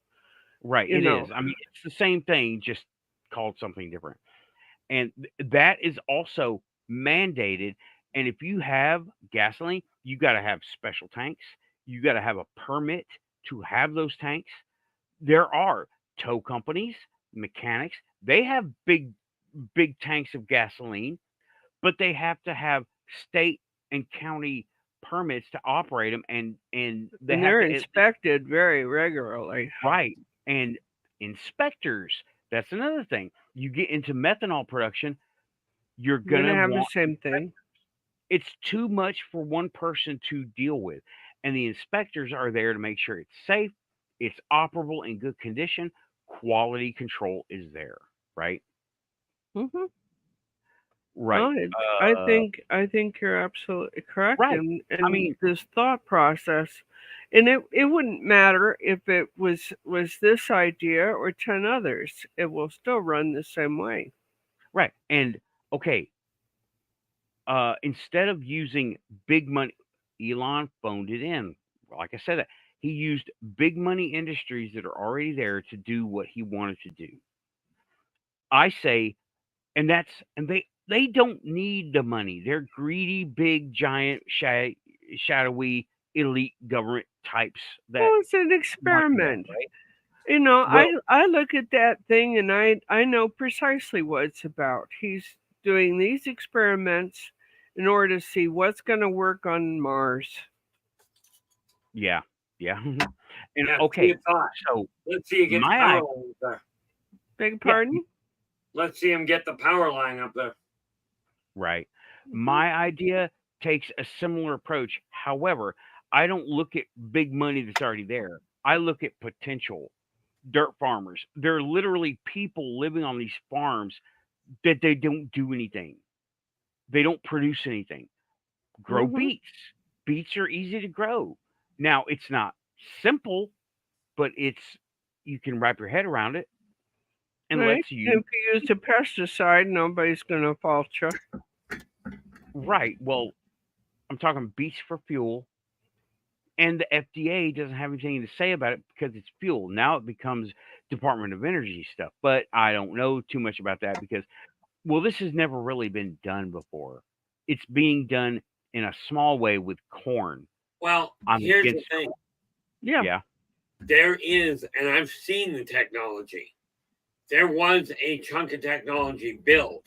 Right.
You
It is.
know.
I mean, it's the same thing, just called something different. And that is also mandated. And if you have gasoline, you got to have special tanks. You got to have a permit to have those tanks. There are tow companies, mechanics. They have big tanks of gasoline, but they have to have state and county permits to operate them, and they
And
have
they're
to
inspected very regularly.
right. And inspectors, that's another thing. You get into methanol production, you're
You're
gonna
gonna have the
want
same thing.
it's too much for one person to deal with. And the inspectors are there to make sure it's safe, it's operable in good condition, quality control is there, right?
Hmm.
Right.
No,
Uh,
I think you're absolutely correct
right.
in
I mean,
this thought process. And it wouldn't matter if it was this idea or 10 others. It will still run the same way.
right. And okay, instead of using big money, Elon phoned it in. Like I said, that he used big money industries that are already there to do what he wanted to do. I say, and that's and they don't need the money. They're greedy, big, giant, shadowy, elite government types that
Well, it's an
want that,
experiment.
right?
You know,
Well,
I look at that thing and I know precisely what it's about. He's doing these experiments in order to see what's going to work on Mars.
yeah, yeah, and
Yeah, see
okay,
a thought.
so
Let's see you get the
my
power
I
line up there.
Beg
yeah,
pardon?
Let's see him get the power line up there.
right.
Mhm.
My idea takes a similar approach. However, I don't look at big money that's already there. I look at potential dirt farmers. They're literally people living on these farms that they don't do anything. They don't produce anything. Grow
Mhm.
beets. Beets are easy to grow. Now, it's not simple, but you can wrap your head around it and
Right.
lets you
If you use a pesticide, nobody's going to fault you.
right. Well, I'm talking beets for fuel, and the FDA doesn't have anything to say about it because it's fuel. Now it becomes Department of Energy stuff, but I don't know too much about that because well, this has never really been done before. It's being done in a small way with corn.
Well,
I'm
here's the
against
thing.
corn.
Yeah.
Yeah.
There is, and I've seen the technology. There was a chunk of technology built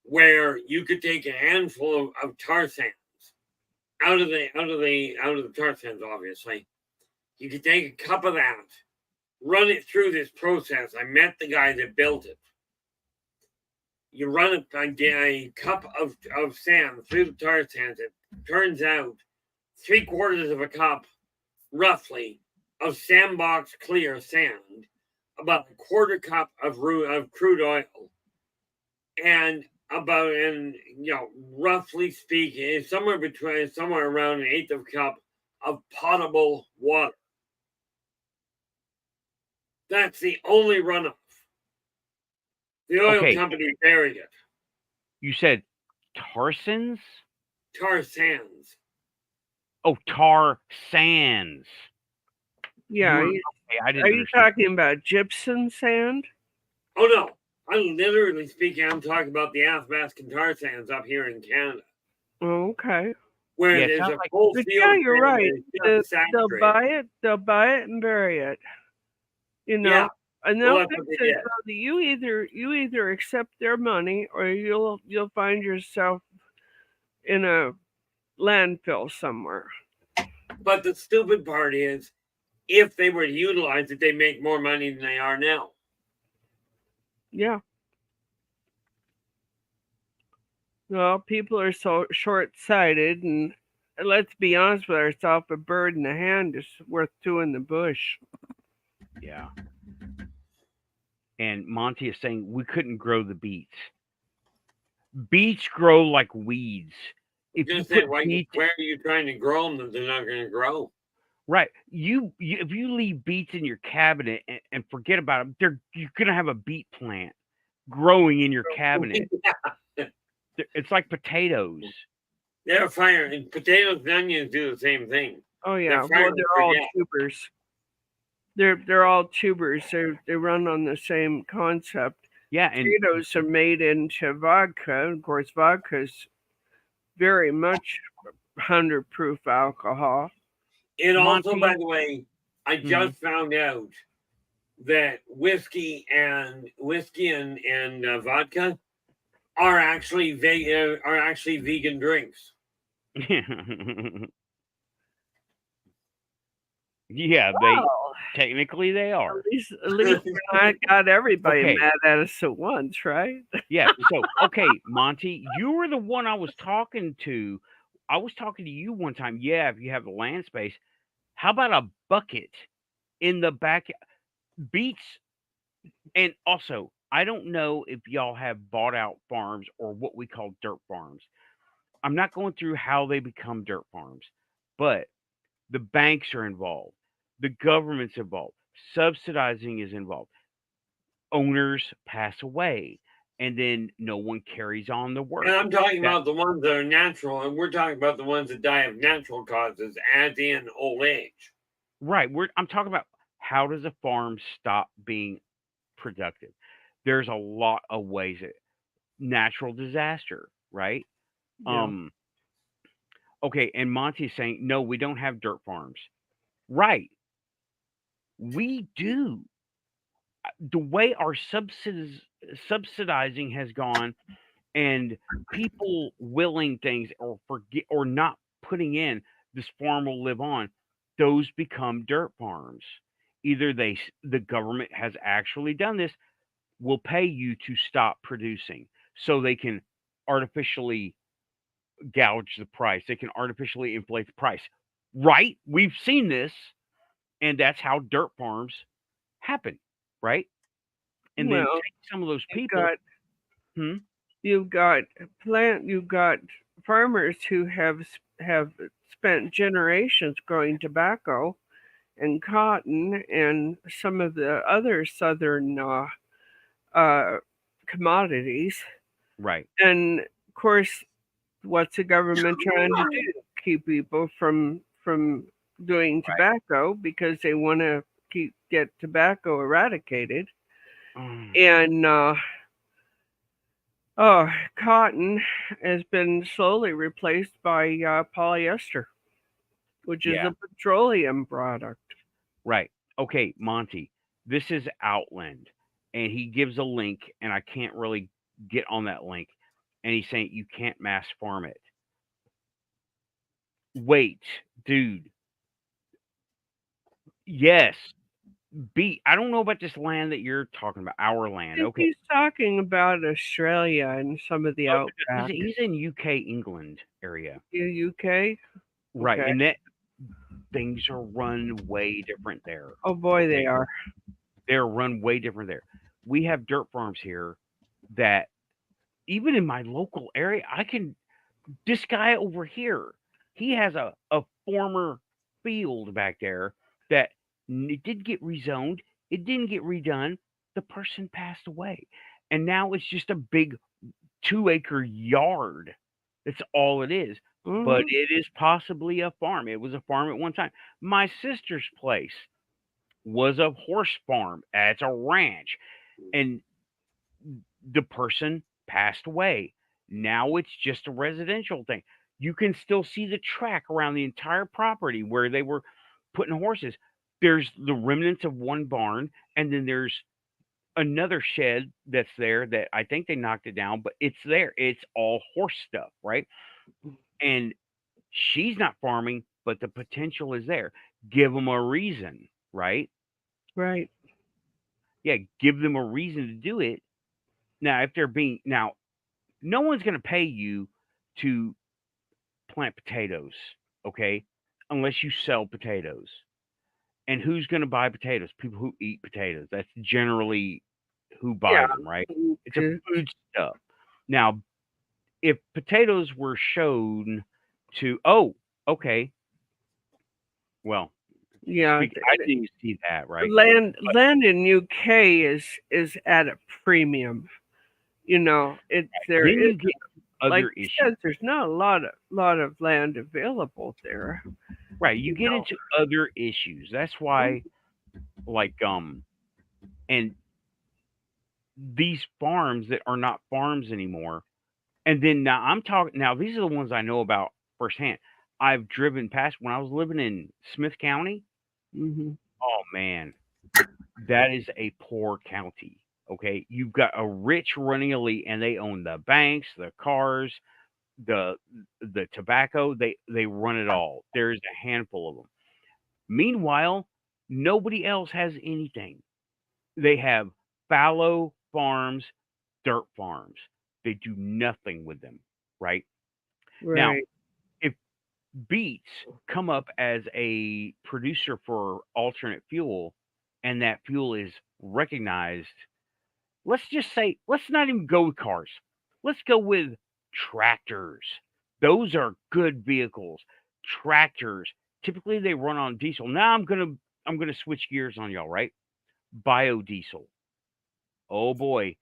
where you could take a handful of tar sands out of the tar sands, obviously. You could take a cup of that, run it through this process. I met the guy that built it. You run a cup of sand through the tar sands. It turns out 3/4 of a cup, roughly, of sandbox clear sand, about a quarter cup of crude oil, and roughly speaking, somewhere around an eighth of a cup of potable water. That's the only runoff. The oil
Okay.
company buried it.
You said tarsons?
Tar sands.
Oh, tar sands. You
Yeah.
were okay. I
Are
didn't
you
understand.
talking about gypsum sand?
Oh no, I'm literally speaking. I'm talking about the Athabascan tar sands up here in Canada,
Oh, okay.
where
Yeah, it
there's
sounds
a
like
full
But
field
yeah,
of
you're
sand that
right.
is just saturated.
They'll buy it and bury it. You
Yeah,
know, and
well,
they'll
that's
fix
what they
it
did.
so that you either accept their money or you'll find yourself in a landfill somewhere.
But the stupid part is, if they were to utilize it, they make more money than they are now.
Yeah. Well, people are so short-sighted, and let's be honest with ourselves: a bird in the hand is worth two in the bush.
yeah. And Monty is saying we couldn't grow the beets. Beets grow like weeds.
I'm
If you
just saying,
put beets
where are you trying to grow them that they're not going to grow?
right, you if you leave beets in your cabinet and forget about them, you're gonna have a beet plant growing in your cabinet. It's like potatoes.
They're fire, and potatoes and onions do the same thing.
Oh
They're
yeah, well
firing to
they're all
forget.
tubers. They're all tubers. They run on the same concept.
Yeah, and
Potatoes are made into vodka. Of course, vodka's very much 100 proof alcohol.
And also, by
Monty.
the way, I
Mhm.
just found out that whiskey and vodka are actually vegan drinks.
Yeah,
Well,
technically they are.
at least we're not got everybody
Okay.
mad at us at once, right?
Yeah. So, okay, Monty, you were the one I was talking to. I was talking to you one time. Yeah, if you have the land space, how about a bucket in the back? Beats. And also, I don't know if y'all have bought out farms or what we call dirt farms. I'm not going through how they become dirt farms, but the banks are involved, the government's involved, subsidizing is involved. Owners pass away, and then no one carries on the work.
And I'm talking
That
about the ones that are natural, and we're talking about the ones that die of natural causes, as in old age.
right. I'm talking about how does a farm stop being productive? There's a lot of ways. Natural disaster, right?
Yeah.
Um, okay, and Monty's saying, no, we don't have dirt farms. Right, we do. The way our subsidizing has gone and people willing things or forget or not putting in this farm will live on, those become dirt farms. Either the government has actually done this, will pay you to stop producing so they can artificially gouge the price. They can artificially inflate the price. Right? We've seen this, and that's how dirt farms happen, right? And then
Well,
take some of those
you've
people.
got
Hmm?
you've got farmers who have spent generations growing tobacco and cotton and some of the other southern uh, commodities.
Right.
And of course, what's the government trying to do? Keep people from doing tobacco because they want to get tobacco eradicated.
Mm,
And oh, cotton has been slowly replaced by polyester, which is
yeah.
a petroleum product.
Right. Okay, Monty. This is Outland, and he gives a link, and I can't really get on that link. And he's saying you can't mass farm it. Wait, dude. Yes. I don't know about this land that you're talking about. Our
I
land.
think
Okay.
he's talking about Australia and some of the
Oh,
outback.
he's in UK, England area.
UK?
Right.
Okay.
And that things are run way different there.
Oh boy, they
Okay.
are.
They're run way different there. We have dirt farms here that even in my local area, this guy over here, he has a former field back there that it did get rezoned, it didn't get redone. The person passed away. And now it's just a big 2-acre yard. That's all it is. But
Mhm.
it is possibly a farm. It was a farm at one time. My sister's place was a horse farm. It's a ranch. And the person passed away. Now it's just a residential thing. You can still see the track around the entire property where they were putting horses. There's the remnants of one barn, and then there's another shed that's there that I think they knocked it down, but it's there. It's all horse stuff, right? And she's not farming, but the potential is there. Give them a reason, right?
Right.
Yeah, give them a reason to do it. Now, if they're being now, no one's going to pay you to plant potatoes, okay? Unless you sell potatoes. And who's going to buy potatoes? People who eat potatoes. That's generally who
Yeah.
buys them, right? It's a
to-
food stuff. Now, if potatoes were shown to, oh, okay, well,
Yeah.
I didn't see that, right?
Land in UK is at a premium. You know, there
Then
is,
you get
like
other
you
issues.
said, there's not a lot of land available there.
Right, you get
know.
into other issues. That's why, like, and these farms that are not farms anymore. And then now I'm talking. Now these are the ones I know about firsthand. I've driven past when I was living in Smith County.
Hmm.
Oh man, that is a poor county. Okay, you've got a rich running elite, and they own the banks, the cars. the the tobacco, they run it all. There's a handful of them. Meanwhile, nobody else has anything. They have fallow farms, dirt farms. They do nothing with them, right? Now,
Right.
if Beats come up as a producer for alternate fuel and that fuel is recognized, let's just say, let's not even go with cars. Let's go with tractors. Those are good vehicles. Tractors, typically they run on diesel. Now I'm gonna switch gears on y'all, right? Biodiesel. Oh boy,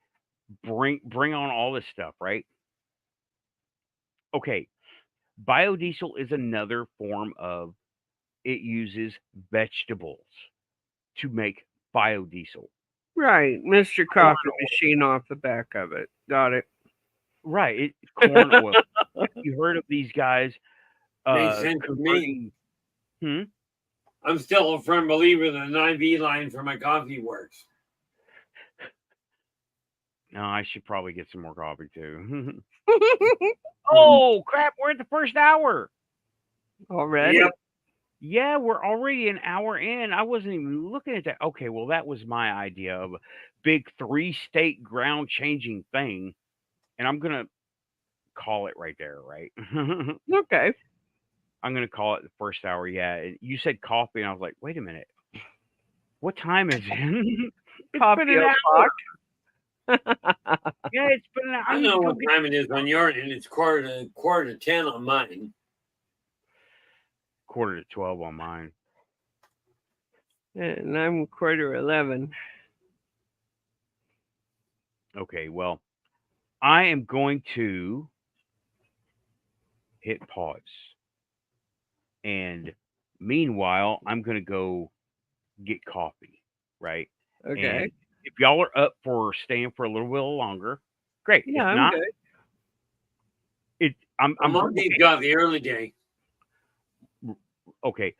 bring on all this stuff, right? Okay, biodiesel is another form of it uses vegetables to make biodiesel.
Right. Mr.
Corn
Coffee
oil.
Machine off the back of it. Got it.
Right, corn oil. Have you heard of these guys
Makes sense to me.
converting? Hmm?
I'm still a firm believer that an IV line for my coffee works.
No, I should probably get some more coffee too. Oh crap, we're at the first hour.
Already?
Yep.
Yeah, we're already an hour in. I wasn't even looking at that. Okay, well, that was my idea of a big three-state ground changing thing. And I'm gonna call it right there, right? I'm
Okay.
gonna call it the first hour. Yeah. And you said coffee, and I was like, wait a minute. What time is it? It's been
Coffee
an hour.
o'clock.
Yeah, it's been an hour.
I
I
don't
need to
know
go
what
get
time it is on your end. It's quarter to 10 on mine.
quarter to 12 on mine.
And I'm 11:15.
Okay, well, I am going to hit pause. And meanwhile, I'm going to go get coffee, right?
Okay.
And if y'all are up for staying for a little bit longer, great.
Yeah,
If
I'm
not,
good.
I'm
Monday's got the early day.
okay.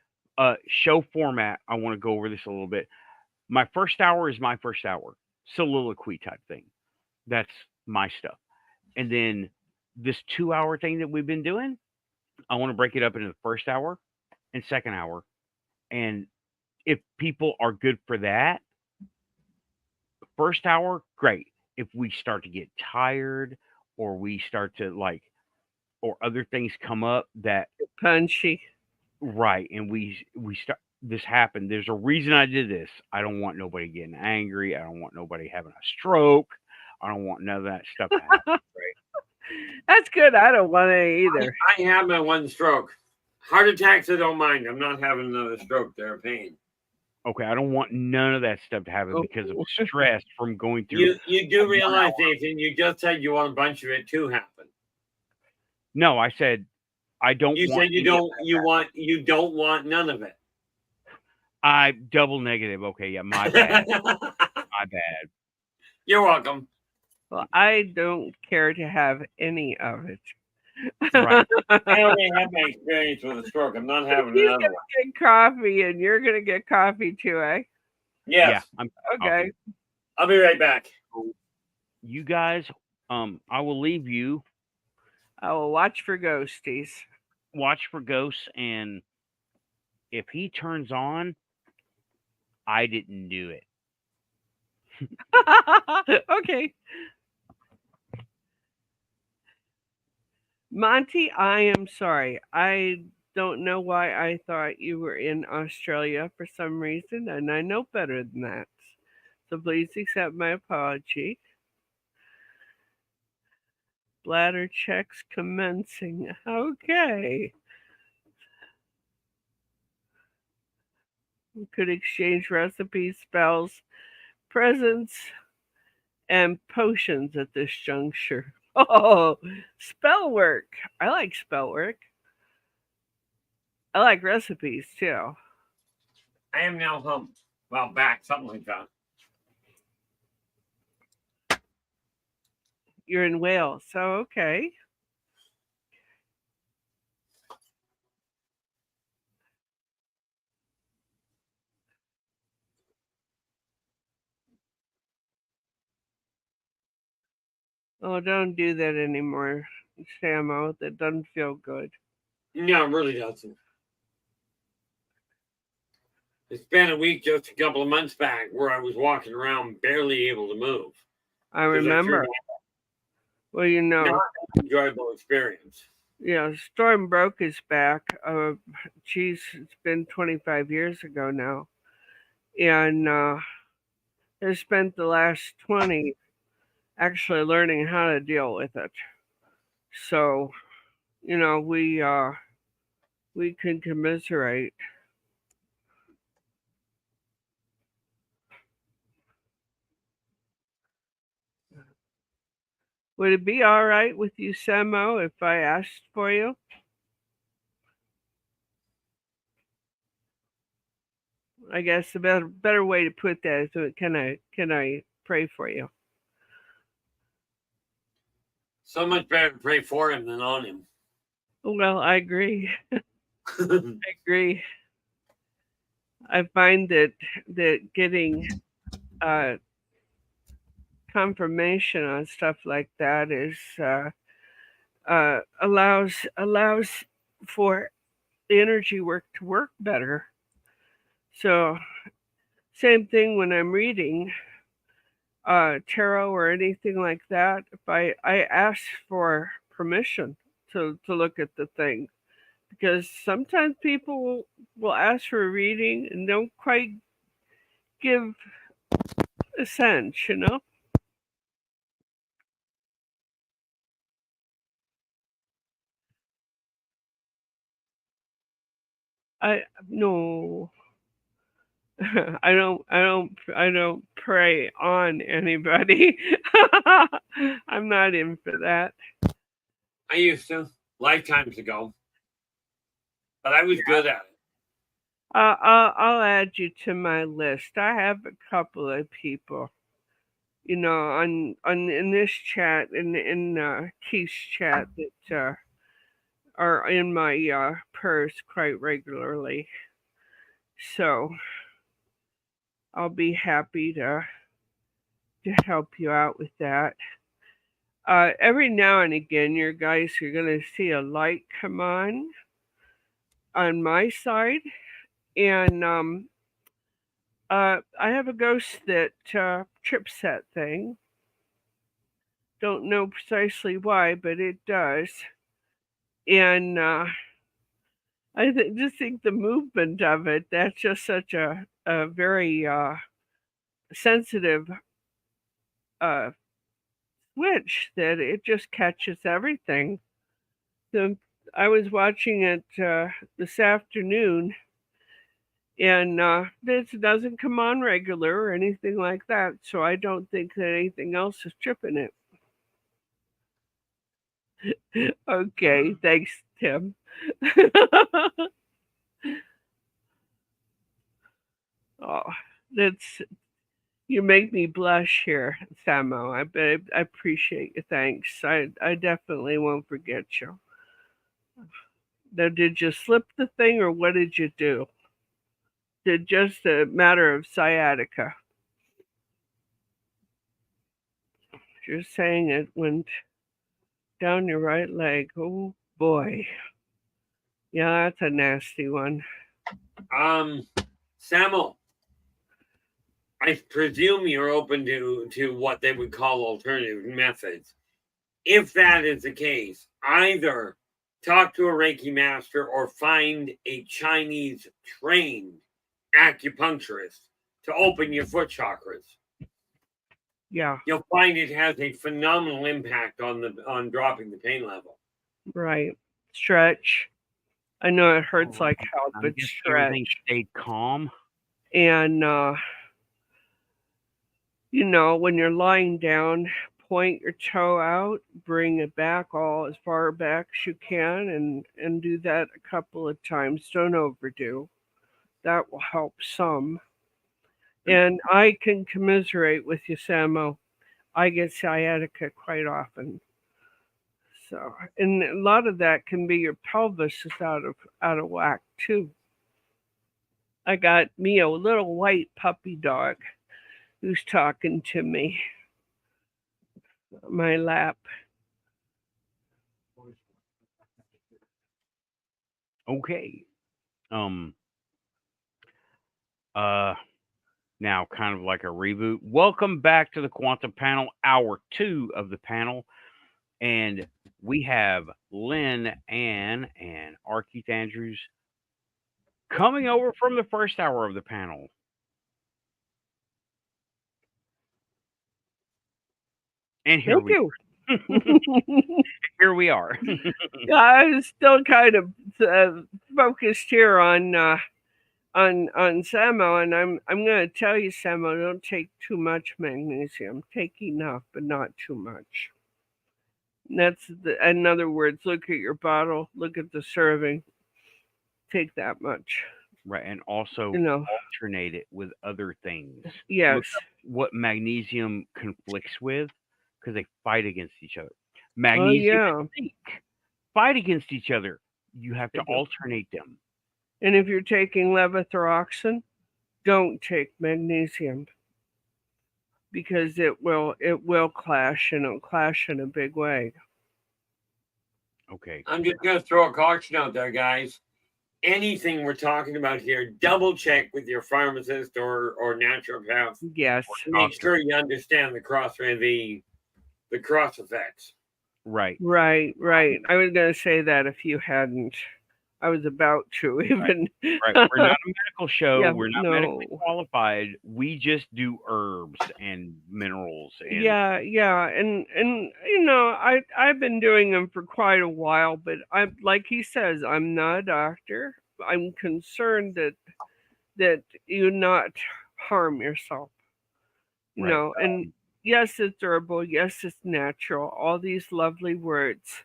Show format. I want to go over this a little bit. My first hour is my first hour, soliloquy type thing. That's my stuff. And then this 2 hour thing that we've been doing, I want to break it up into the first hour and second hour. And if people are good for that, first hour, great. If we start to get tired or we start to like, or other things come up that
Punchy.
right, and we start this happened. There's a reason I did this. I don't want nobody getting angry. I don't want nobody having a stroke. I don't want none of that stuff to happen. Right.
That's good. I don't want it either.
I have my one stroke. Heart attacks, I don't mind. I'm not having another stroke. They're a pain.
Okay, I don't want none of that stuff to happen because of
Oh.
stress from going through.
You do
a 1
realize,
hour.
Nathan, you just said you want a bunch of it to happen.
No, I said I don't
You
want
said you
any of
don't
that.
you don't want none of it.
I double negative. Okay, yeah, my bad. My bad.
You're welcome.
Well, I don't care to have any of it.
Right.
I already have my experience with a stroke. I'm not having
He's
another
gonna
one.
get coffee, and you're gonna get coffee too, eh?
Yeah,
Yes.
I'm
Okay.
I'll be right back.
you guys, I will leave you.
I will watch for ghosties.
Watch for ghosts, and if he turns on, I didn't do it.
Okay. Monty, I am sorry. I don't know why I thought you were in Australia for some reason, and I know better than that. So please accept my apology. Bladder checks commencing. Okay. We could exchange recipes, spells, presents, and potions at this juncture. Oh, spell work. I like spell work. I like recipes too.
I am now home. Well, back, something like that.
You're in Wales, so okay. Oh, don't do that anymore. Samo. That doesn't feel good.
No, it really doesn't. It's been a week just a couple of months back where I was walking around barely able to move.
I remember. Well, you know,
not an enjoyable experience.
Yeah, Storm broke his back. Geez, it's been 25 years ago now. And has spent the last 20 actually learning how to deal with it. So, you know, we can commiserate. Would it be all right with you, Samo, if I asked for you? I guess the better way to put that is, can I pray for you?
So much better to pray for him than on him.
Well, I agree. I agree. I find that getting confirmation on stuff like that is allows for the energy work to work better. So, same thing when I'm reading tarot or anything like that. If I ask for permission to look at the thing, because sometimes people will ask for a reading and don't quite give a sense, you know. No. I don't prey on anybody. I'm not in for that.
I used to lifetimes ago, but I was good at it.
I'll add you to my list. I have a couple of people, you know, on in this chat, in Keith's chat, that are in my purse quite regularly. So I'll be happy to help you out with that. Every now and again, you guys are going to see a light come on my side, and I have a ghost that trips that thing. Don't know precisely why, but it does. And I just think the movement of it, that's just such a very sensitive switch that it just catches everything. So I was watching it this afternoon, and this doesn't come on regular or anything like that, so I don't think that anything else is tripping it. Okay, thanks, Tim. Oh, that's, you make me blush here, Samo. I appreciate you. Thanks. I definitely won't forget you. Now, did you slip the thing, or what did you do? Did just a matter of sciatica? You're saying it went down your right leg. Oh boy. Yeah, that's a nasty one.
Samuel, I presume you're open to what they would call alternative methods. If that is the case, either talk to a Reiki master or find a Chinese trained acupuncturist to open your foot chakras.
Yeah.
You'll find it has a phenomenal impact on dropping the pain level.
Right. Stretch. I know it hurts like hell, but stretch.
Everything stayed calm.
And you know, when you're lying down, point your toe out, bring it back all as far back as you can, and do that a couple of times. Don't overdo. That will help some. And I can commiserate with you, Samo. I get sciatica quite often. So, and a lot of that can be your pelvis is out of whack too. I got me a little white puppy dog who's talking to me on my lap.
Okay. Um. Uh. Now, kind of like a reboot. Welcome back to the Quantum Panel, hour 2 of the panel, and we have Lynn, Ann, and R. Keith Andrews coming over from the first hour of the panel. And here
Thank
we
you.
here we are.
Yeah, I was still kind of focused here on Samo, and I'm going to tell you, Samo, don't take too much magnesium. Take enough, but not too much. And in other words, look at your bottle, look at the serving, take that much.
Right, and also
You know,
alternate it with other things.
yes.
Look up what magnesium conflicts with because they fight against each other.
Oh
Magnesium
yeah.
and zinc fight against each other. You have to
They do.
alternate them.
And if you're taking levothyroxine, don't take magnesium because it will clash, and it'll clash in a big way.
Okay.
I'm just going to throw a caution out there, guys. Anything we're talking about here, double check with your pharmacist or naturopath
Yes.
to make sure you understand the cross effects.
Right.
Right. I was going to say that if you hadn't. I was about to even.
Right. We're not a medical show.
Yeah,
We're not
no.
medically qualified. We just do herbs and minerals. And
Yeah, and you know, I've been doing them for quite a while, but I'm like he says, I'm not a doctor. I'm concerned that you not harm yourself. You
Right.
know, and yes, it's herbal. Yes, it's natural. All these lovely words,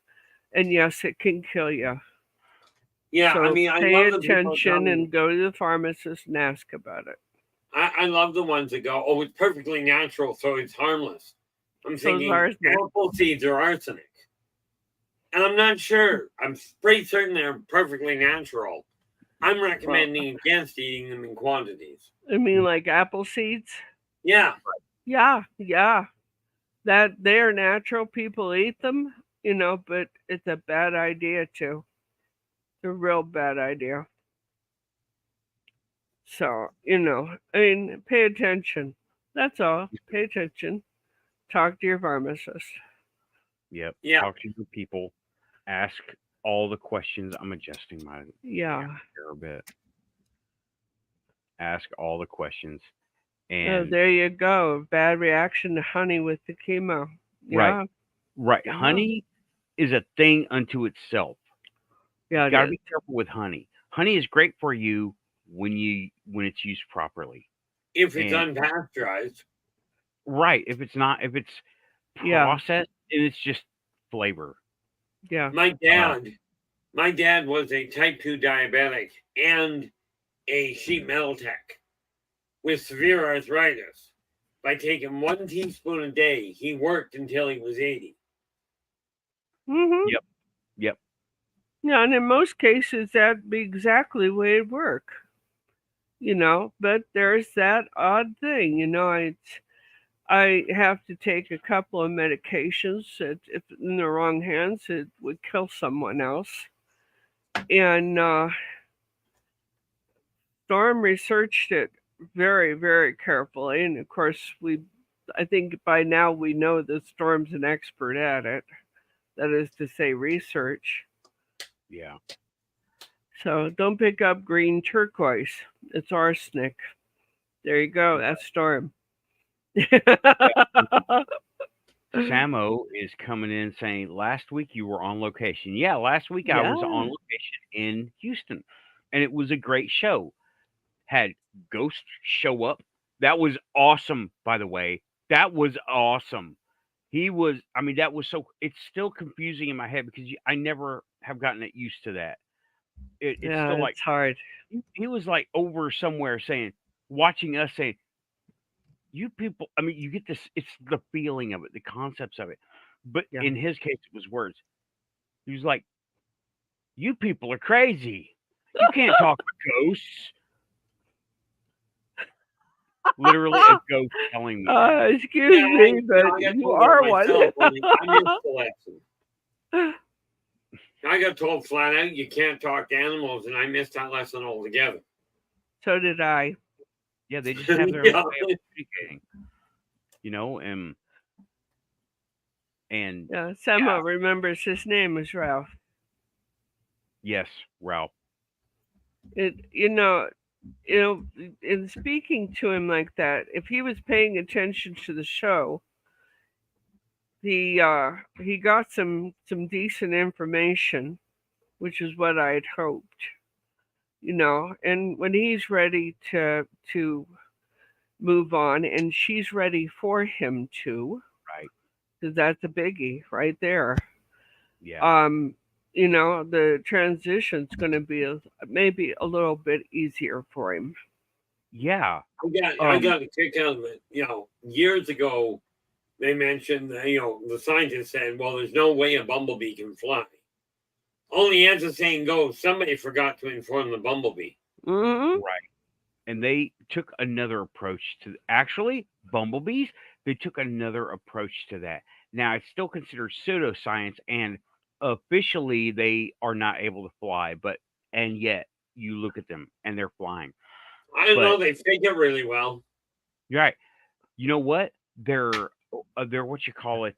and yes, it can kill you.
Yeah,
So
I mean, I
pay
love the people
attention
telling-
and go to the pharmacist and ask about it.
I love the ones that go, oh, it's perfectly natural, so it's harmless. I'm
So is
thinking
arsenic.
apple seeds are arsenic. And I'm not sure. I'm pretty certain they're perfectly natural. I'm recommending against eating them in quantities.
I mean, like apple seeds.
Yeah.
Yeah. That they're natural. People eat them, you know, but it's a bad idea too. It's a real bad idea. So, you know, I mean, pay attention. That's all. Pay attention. Talk to your pharmacist.
Yep.
Yeah.
Talk to the people. Ask all the questions. I'm adjusting my
Yeah.
hair a bit. Ask all the questions.
Oh,
And
there you go. Bad reaction to honey with the chemo. Yeah.
right.
Yeah.
Honey is a thing unto itself.
Yeah.
You gotta be careful with honey. Honey is great for you when it's used properly.
If it's
And-
unpasteurized.
Right. If it's
Yeah.
processed, it's just flavor.
Yeah.
My dad was a type 2 diabetic and a sheet metal tech with severe arthritis. By taking 1 teaspoon a day, he worked until he was 80.
Mm-hmm.
Yep.
Yeah, and in most cases, that'd be exactly the way it'd work. You know, but there's that odd thing, you know, I have to take a couple of medications that if in the wrong hands, it would kill someone else. And Storm researched it very, very carefully. And of course, I think by now we know that Storm's an expert at it. That is to say, research.
Yeah.
So don't pick up green turquoise. It's arsenic. There you go. That's Storm.
Samo is coming in saying, last week you were on location. Yeah, last week I was on location in Houston, and it was a great show. Had ghosts show up. That was awesome, by the way. That was awesome. That was so, it's still confusing in my head because I never have gotten it used to that. It's still like,
it's hard.
he was like over somewhere watching us saying, you people, I mean, you get this, it's the feeling of it, the concepts of it. But in his case, it was words. He was like, you people are crazy. You can't talk to ghosts. Literally a ghost telling me.
Excuse me, but you are one.
I missed the lesson. I got told flat out you can't talk to animals, and I missed that lesson altogether.
So did I.
Yeah, they just have their
Yeah.
own way of communicating. You know, and
Yeah, Samo remembers his name was Ralph.
yes, Ralph.
In speaking to him like that, if he was paying attention to the show, he got some decent information, which is what I'd hoped. And when he's ready to move on, and she's ready for him to,
Right.
because that's a biggie right there.
Yeah.
The transition's going to be maybe a little bit easier for him.
Yeah.
I got a kick out of it. Years ago, they mentioned, the scientists said, well, there's no way a bumblebee can fly. Only as the saying goes, somebody forgot to inform the bumblebee.
Mm-hmm.
Right. And they took another approach to actually bumblebees. They took another approach to that. Now it's still considered pseudoscience, and officially they are not able to fly. And yet you look at them and they're flying.
I don't know. They figure really well.
You're right. You know what? They're what you call it.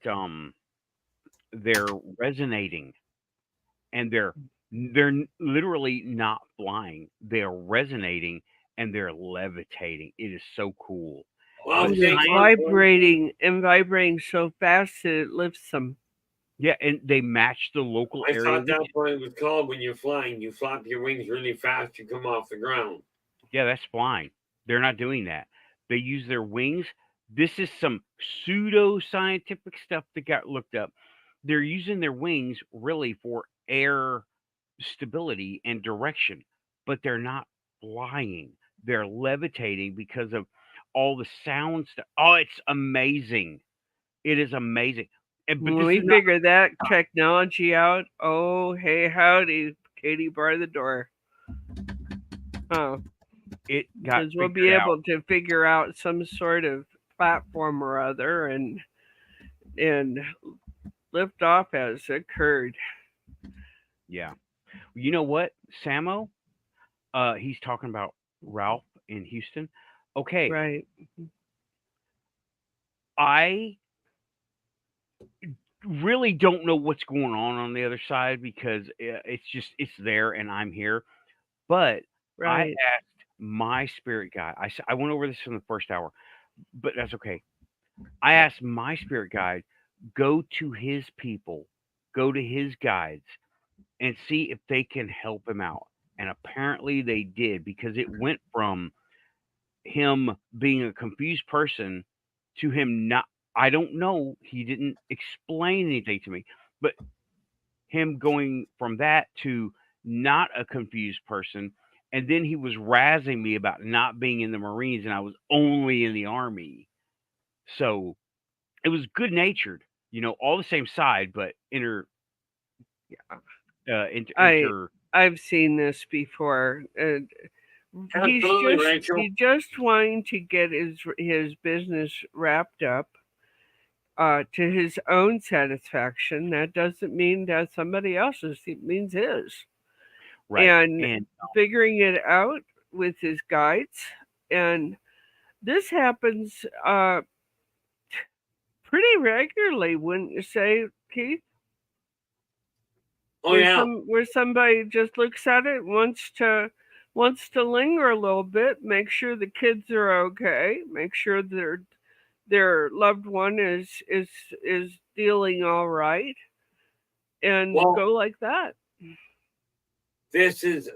They're resonating, and they're literally not flying. They're resonating and they're levitating. It is so cool.
Well,
they're vibrating so fast that it lifts them.
Yeah, and they match the local area.
I thought that's what it was called when you're flying. You flap your wings really fast, you come off the ground.
Yeah, that's flying. They're not doing that. They use their wings. This is some pseudo-scientific stuff that got looked up. They're using their wings really for air stability and direction, but they're not flying. They're levitating because of all the sound stuff. Oh, it's amazing. It is amazing.
But when we figure that technology out, oh, hey, howdy, Katie, bar the door. Oh.
It got
because we'll be able to figure out some sort of platform or other and lift off has occurred.
Yeah. You know what, Samo? He's talking about Ralph in Houston. Okay.
Right.
I really don't know what's going on the other side because it's there and I'm here. But I asked my spirit guide. I went over this in the first hour, but that's okay. I asked my spirit guide, go to his people, go to his guides, and see if they can help him out. And apparently they did, because it went from him being a confused person to him not, I don't know, he didn't explain anything to me, but him going from that to not a confused person. And then he was razzing me about not being in the Marines and I was only in the Army. So it was good natured, all the same side, but
I've seen this before. He's just wanting to get his business wrapped up to his own satisfaction. That doesn't mean that somebody else's. It means his.
Right.
And figuring it out with his guides. And this happens pretty regularly, wouldn't you say, Keith?
Oh, yeah.
Where somebody just looks at it, wants to linger a little bit, make sure the kids are okay, make sure their loved one is dealing all right, and go like that.
This is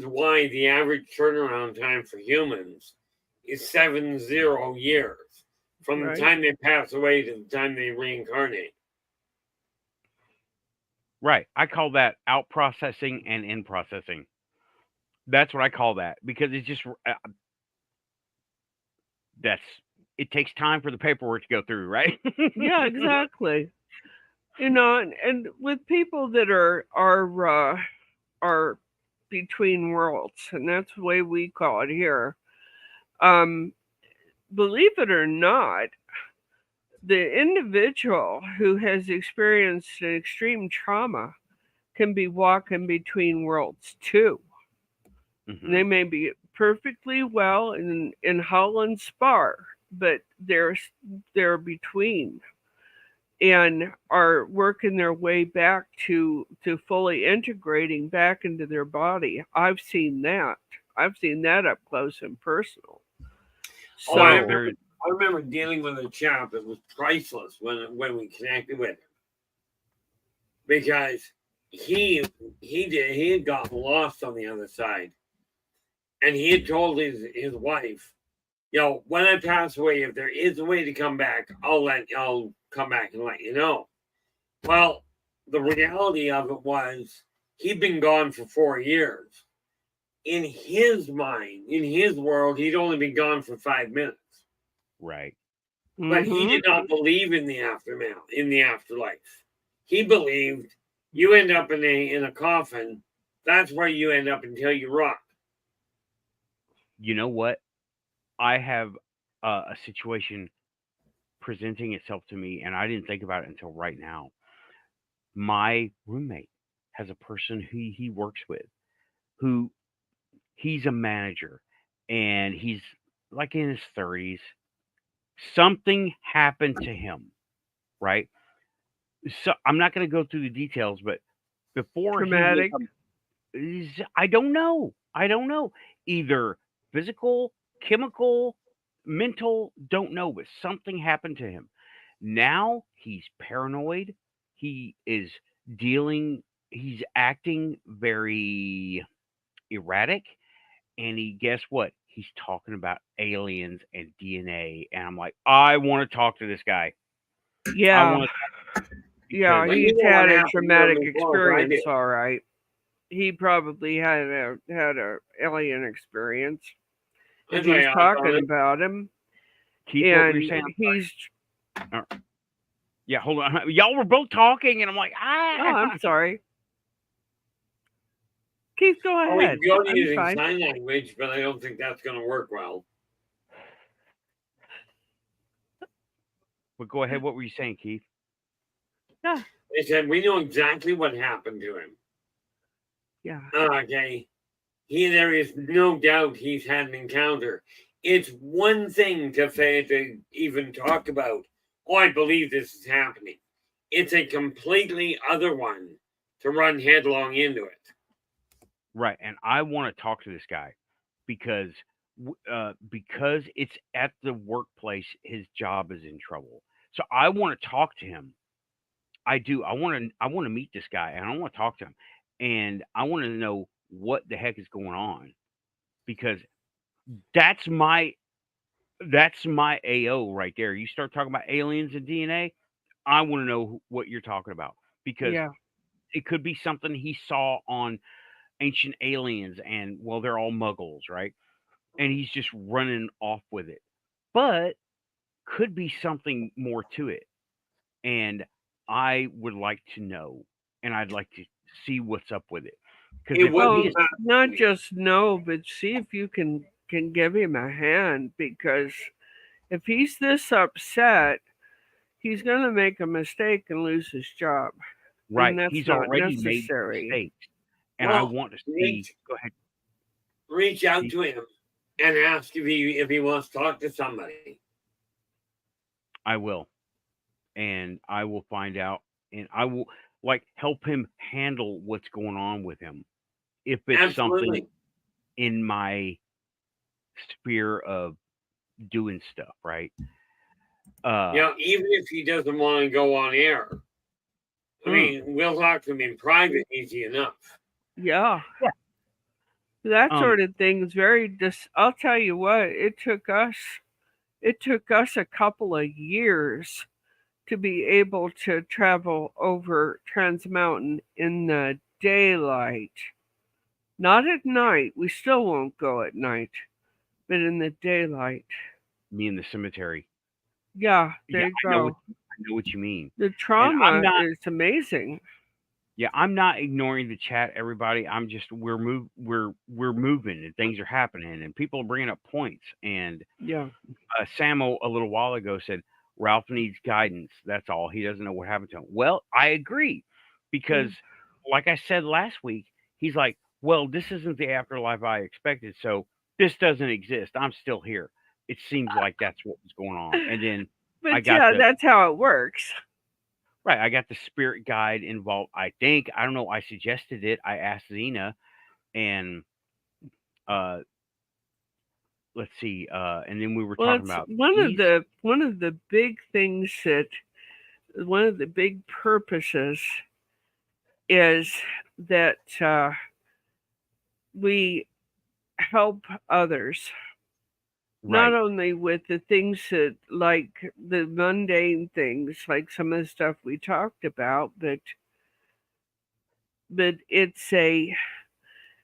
why the average turnaround time for humans is 70 years from the time they pass away to the time they reincarnate.
Right. I call that out processing and in processing. That's what I call that, because it's just it takes time for the paperwork to go through, right?
Yeah, exactly. And with people that are between worlds, and that's the way we call it here. Believe it or not, the individual who has experienced an extreme trauma can be walking between worlds too. They
Mhm.
may be perfectly well in Holland Spar, but they're between and are working their way back to fully integrating back into their body. I've seen that. I've seen that up close and personal.
Oh, I
Well,
So
remember.
there.
I remember dealing with a chap that was priceless when we connected with him because he had gotten lost on the other side, and he had told his wife, when I pass away, if there is a way to come back, I'll come back and let you know. Well, the reality of it was he'd been gone for 4 years. In his mind, in his world, he'd only been gone for 5 minutes.
Right.
But he
mhm.
did not believe in the aftermath, in the afterlife. He believed you end up in a coffin. That's where you end up until you rot.
You know what? I have a situation presenting itself to me, and I didn't think about it until right now. My roommate has a person who he works with who he's a manager, and he's like in his 30s. Something happened to him, right? So I'm not going to go through the details, but before he went
Traumatic.
up, I don't know. I don't know. Either physical, chemical, mental, don't know, but something happened to him. Now he's paranoid. He is dealing, he's acting very erratic. And guess what? He's talking about aliens and DNA. And I'm like, I want to talk to this guy. I
Yeah.
want to,
Yeah,
because
Well, you
he's
know what
had a
happened to him
traumatic
as well as I did.
experience, all right. He probably had a alien experience
I
if
tell
he's
you, I found
talking
it.
about him,
Keith, what were you
and
saying?
he's
Uh, yeah, hold on. Y'all were both talking, and I'm like,
oh, I'm sorry. Keith, go
Oh, we
ahead.
can go
I'm
using
fine.
sign language, but I don't think that's going to work well.
but go ahead. What were you saying, Keith?
Yeah,
They said we know exactly what happened to him.
yeah,
Okay. There is no doubt he's had an encounter. It's one thing to even talk about, oh, I believe this is happening. It's a completely other one to run headlong into it.
Right, and I want to talk to this guy because because it's at the workplace, his job is in trouble. So I want to talk to him. I do. I want to meet this guy, and I want to talk to him, and I want to know what the heck is going on because that's my that's my AO right there. You start talking about aliens and DNA, I want to know what you're talking about because
yeah.
it could be something he saw on Ancient Aliens, and well, they're all muggles, right? And he's just running off with it. But could be something more to it. And I would like to know, and I'd like to see what's up with it. Because
It
if
would
he
Well,
be
is,
not
fascinating.
just know, but see if you can give him a hand because if he's this upset, he's gonna make a mistake and lose his job, and
right,
that's
he's
not
already made
necessary.
mistakes, and I
Well,
want to see.
reach,
Go ahead,
reach out
Keith.
to him and ask if he wants to talk to somebody.
I will, and I will find out, and I will like help him handle what's going on with him if it's something
Absolutely.
in my sphere of doing stuff, right? Uh,
Even if he doesn't want to go on air, I
mm,
mean, we'll talk to him in private easy enough.
Yeah,
yeah.
that
Um,
sort of thing is very I'll tell you what, it took us a couple of years to be able to travel over Trans Mountain in the daylight. Not at night. We still won't go at night, but in the daylight.
me in the cemetery.
Yeah,
Yeah,
there you go.
I know what you mean.
The
And I'm
trauma
not
is amazing.
yeah, I'm not ignoring the chat, everybody. I'm just we're moving and things are happening and people are bringing up points. And
Yeah.
Samo a little while ago said Ralph needs guidance. That's all. He doesn't know what happened to him. Well, I agree because
Mm.
like I said last week, he's like, well, this isn't the afterlife I expected, so this doesn't exist. I'm still here. It seems like that's what was going on. And then I
But
got
yeah,
the
that's how it works.
right, I got the spirit guide involved. I think I don't know. I suggested it. I asked Xena, and uh, let's see. And then we were
Well,
talking
it's
about
one of
these.
the big things that one of the big purposes is that we help others, not
Right.
only with the things that like the mundane things, like some of the stuff we talked about, but it's a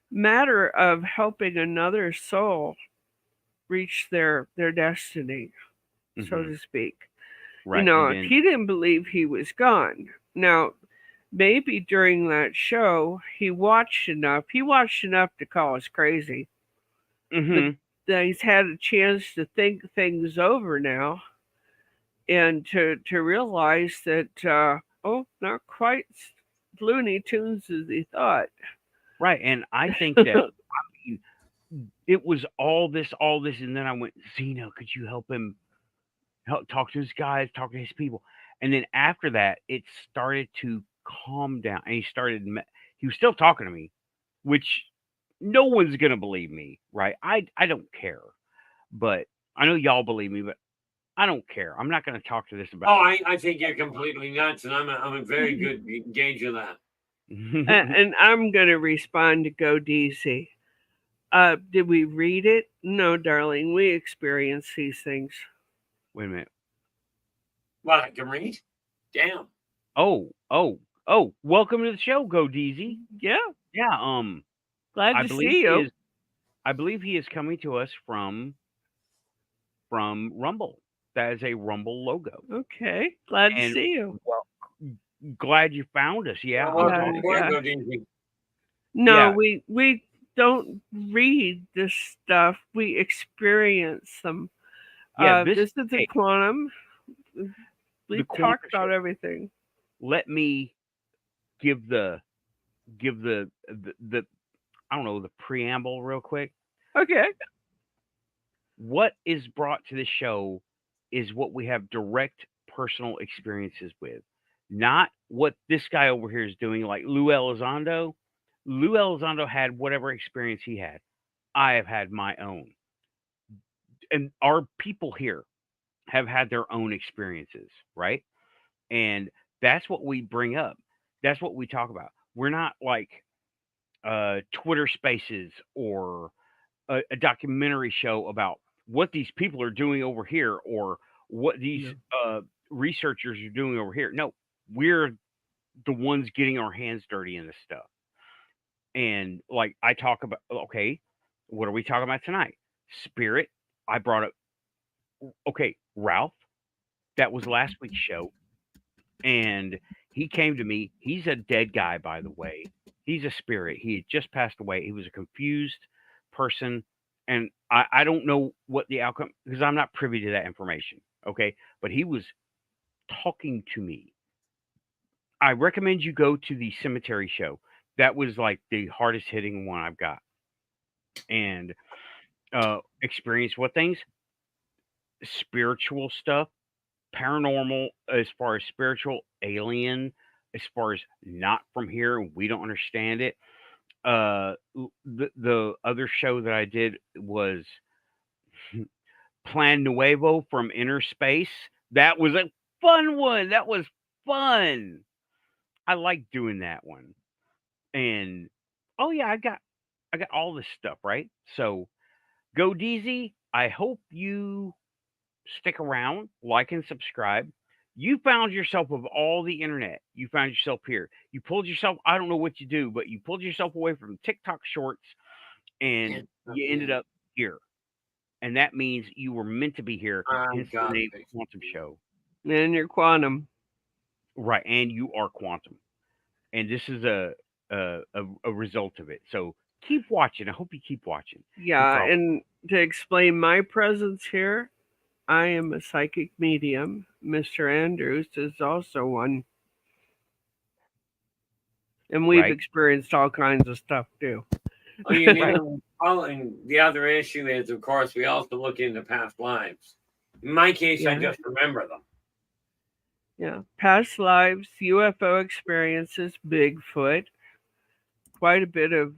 matter of helping another soul reach their destiny, so
Hmm.
to speak. You
Right. And
know,
then
he didn't believe he was gone. Now, maybe during that show he watched enough. He watched enough to call us crazy, but
hmm
that he's had a chance to think things over now and to realize that oh, not quite Looney Tunes as he thought.
right. And I think that it was all this, and then I went, Xena, could you help him help talk to his guys, talk to his people? And then after that, it started to calm down, and he was still talking to me, which no one's gonna believe me, right? I don't care, but I know y'all believe me, but I don't care. I'm not gonna talk to this about.
Oh, I think you're completely nuts, and I'm a very good gauge of that.
And I'm going to respond to Go DC. Did we read it? No, darling. We experience these things.
Wait a minute.
What, I can read? Damn.
Oh. Welcome to the show, Go DZ.
Yeah,
Yeah.
glad
I
to
believe
see
he
you.
is. I believe he is coming to us from Rumble. That is a Rumble logo.
Okay, glad to
And
see you.
well, glad you found us. Yeah,
Well,
I'm
Yeah,
welcome
talking.
aboard,
yeah.
Go DZ.
No,
Yeah,
we don't read this stuff. We experience them.
yeah. This
This is the
hey,
quantum.
the
We
Quantum
talked
Show.
about everything.
Let me give the I don't know the preamble real quick.
Okay.
What is brought to the show is what we have direct personal experiences with, not what this guy over here is doing. Like Lou Elizondo. Lou Elizondo had whatever experience he had. I have had my own, and our people here have had their own experiences, right? And that's what we bring up. That's what we talk about. We're not like Twitter Spaces or a documentary show about what these people are doing over here or what these
Yeah.
researchers are doing over here. No, we're the ones getting our hands dirty in this stuff. And like I talk about, okay, what are we talking about tonight? Spirit. I brought up, okay, Ralph. That was last week's show. And he came to me. He's a dead guy, by the way. He's a spirit. He had just passed away. He was a confused person. And I don't know what the outcome, because I'm not privy to that information. Okay. But he was talking to me. I recommend you go to the cemetery show. That was like the hardest hitting one I've got. And experience what things? Spiritual stuff, paranormal, as far as spiritual, alien, as far as not from here, we don't understand it. The other show that I did was Plan Nuevo from Inner Space. That was a fun one. That was fun. I like doing that one. And oh yeah, I got all this stuff, right? So go DZ. I hope you stick around, like and subscribe. You found yourself of all the internet. You found yourself here. You pulled yourself, I don't know what you do, but you pulled yourself away from TikTok shorts and you ended up here. And that means you were meant to be here,
I'm
hence the
God.
name Quantum Show.
And your quantum.
Right. And you are quantum. And this is a result of it. So keep watching. I hope you keep watching.
Yeah, and to explain my presence here, I am a psychic medium. Mr. Andrews is also one. And we've
Right.
experienced all kinds of stuff too.
Oh, you know, and the other issue is, of course, we also look into past lives. In my case, I
Yeah.
just remember them.
Yeah. Past lives, UFO experiences, Bigfoot, quite a bit of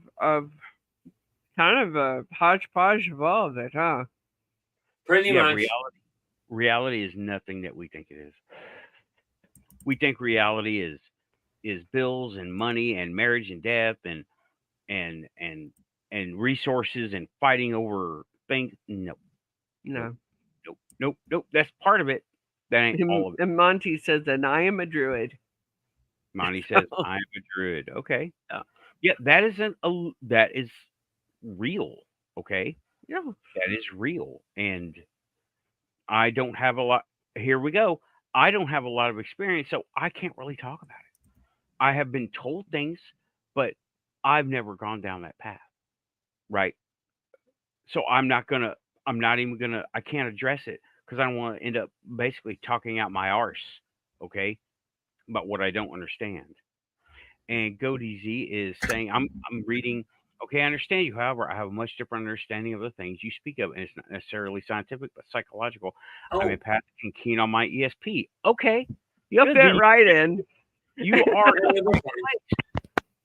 kind of a hodgepodge of all of it, huh?
Pretty
Yeah,
much.
reality is nothing that we think it is. We think reality is bills and money and marriage and death and and and resources and fighting over things. No,
No.
nope. That's part of it. That ain't all of it.
And Monty says, and I am a druid.
Monty says, "I am a druid." Okay,
Yeah.
yeah, that is real. Okay,
Yeah.
that is real, and I don't have a lot. Here we go. I don't have a lot of experience, so I can't really talk about it. I have been told things, but I've never gone down that path. Right. So I'm not even gonna, I can't address it because I don't want to end up basically talking out my arse, okay, about what I don't understand. And GoDZ is saying, I'm reading, okay, I understand you. However, I have a much different understanding of the things you speak of, and it's not necessarily scientific, but psychological. I'm
Oh,
empathic and keen on my ESP. Okay,
You'll
good.
fit
Then
right in.
you are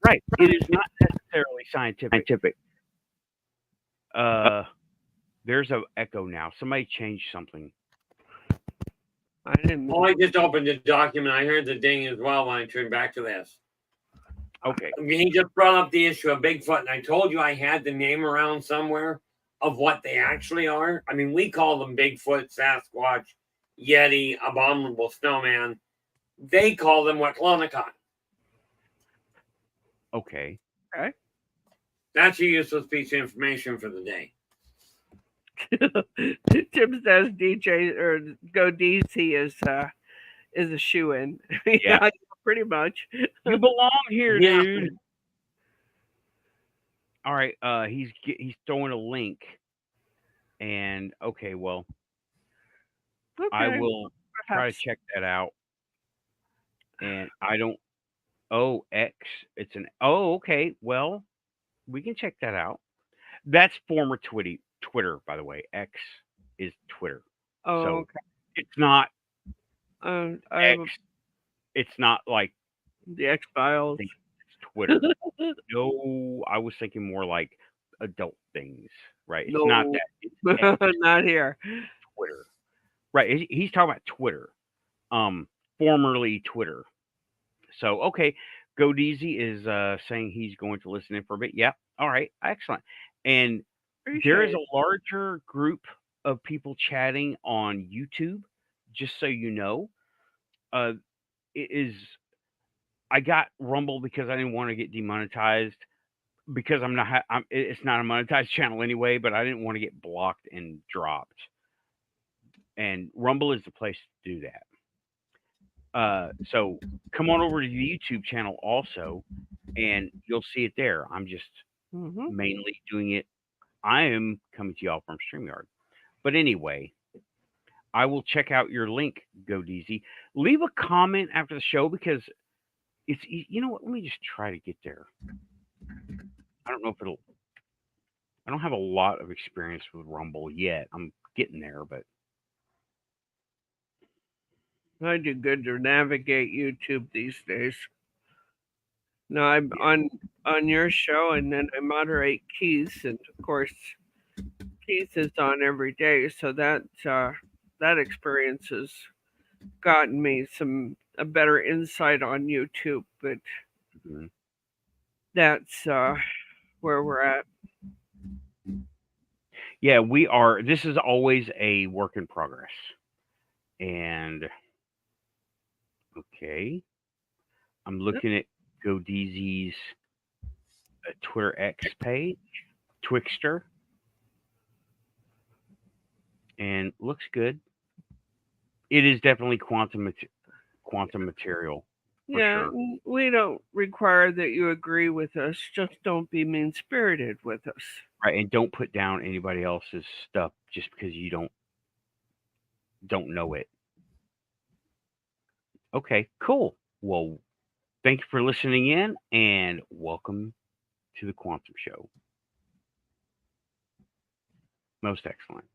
right. It is not necessarily scientific. There's a echo now. Somebody changed something.
I didn't.
oh, I just opened the document. I heard the ding as well when I turned back to this.
Okay.
He just brought up the issue of Bigfoot, and I told you I had the name around somewhere of what they actually are. I mean, we call them Bigfoot, Sasquatch, Yeti, Abominable Snowman. They call them Wetlanacon.
Okay.
Okay.
That's your useless piece of information for the day.
Tim says DJ or Go DC is a shoe in.
Yeah.
Pretty much.
You belong here,
Yeah.
dude. All right. He's throwing a link, and okay, well, I
Okay.
will try to
Perhaps.
check that out. And I don't. Oh, X. It's an. Oh, okay. Well, we can check that out. That's former Twitter, by the way. X is Twitter.
Oh,
So
okay.
it's not
I
X. It's not like
the X Files.
it's Twitter. No, I was thinking more like adult things, right? It's not
No,
that. It's X,
not here.
Twitter. Right. He's talking about Twitter. Formerly Twitter. So okay, GoDeezy is saying he's going to listen in for a bit. Yeah. All right. Excellent. And there is
Appreciate it.
a larger group of people chatting on YouTube. Just so you know, it is. I got Rumble because I didn't want to get demonetized because I'm not. It's not a monetized channel anyway, but I didn't want to get blocked and dropped. And Rumble is the place to do that. So come on over to the YouTube channel also, and you'll see it there. I'm just
Mm-hmm.
mainly doing it. I am coming to y'all from StreamYard. But anyway, I will check out your link, GoDeezy. Leave a comment after the show because it's, you know what? Let me just try to get there. I don't know if it'll, I don't have a lot of experience with Rumble yet. I'm getting there, but
I do good to navigate YouTube these days. No, I'm on your show, and then I moderate Keys, and of course, Keys is on every day, so that experience has gotten me a better insight on YouTube. But
mhm.
that's where we're at.
Yeah, we are. This is always a work in progress. And okay, I'm looking at GoDeezy's Twitter X page, Twixter, and looks good. It is definitely quantum material for
Yeah,
sure.
we don't require that you agree with us. Just don't be mean spirited with us.
Right, and don't put down anybody else's stuff just because you don't know it. Okay, cool. Well, Thank you for listening in, and welcome to the Quantum Show. Most excellent.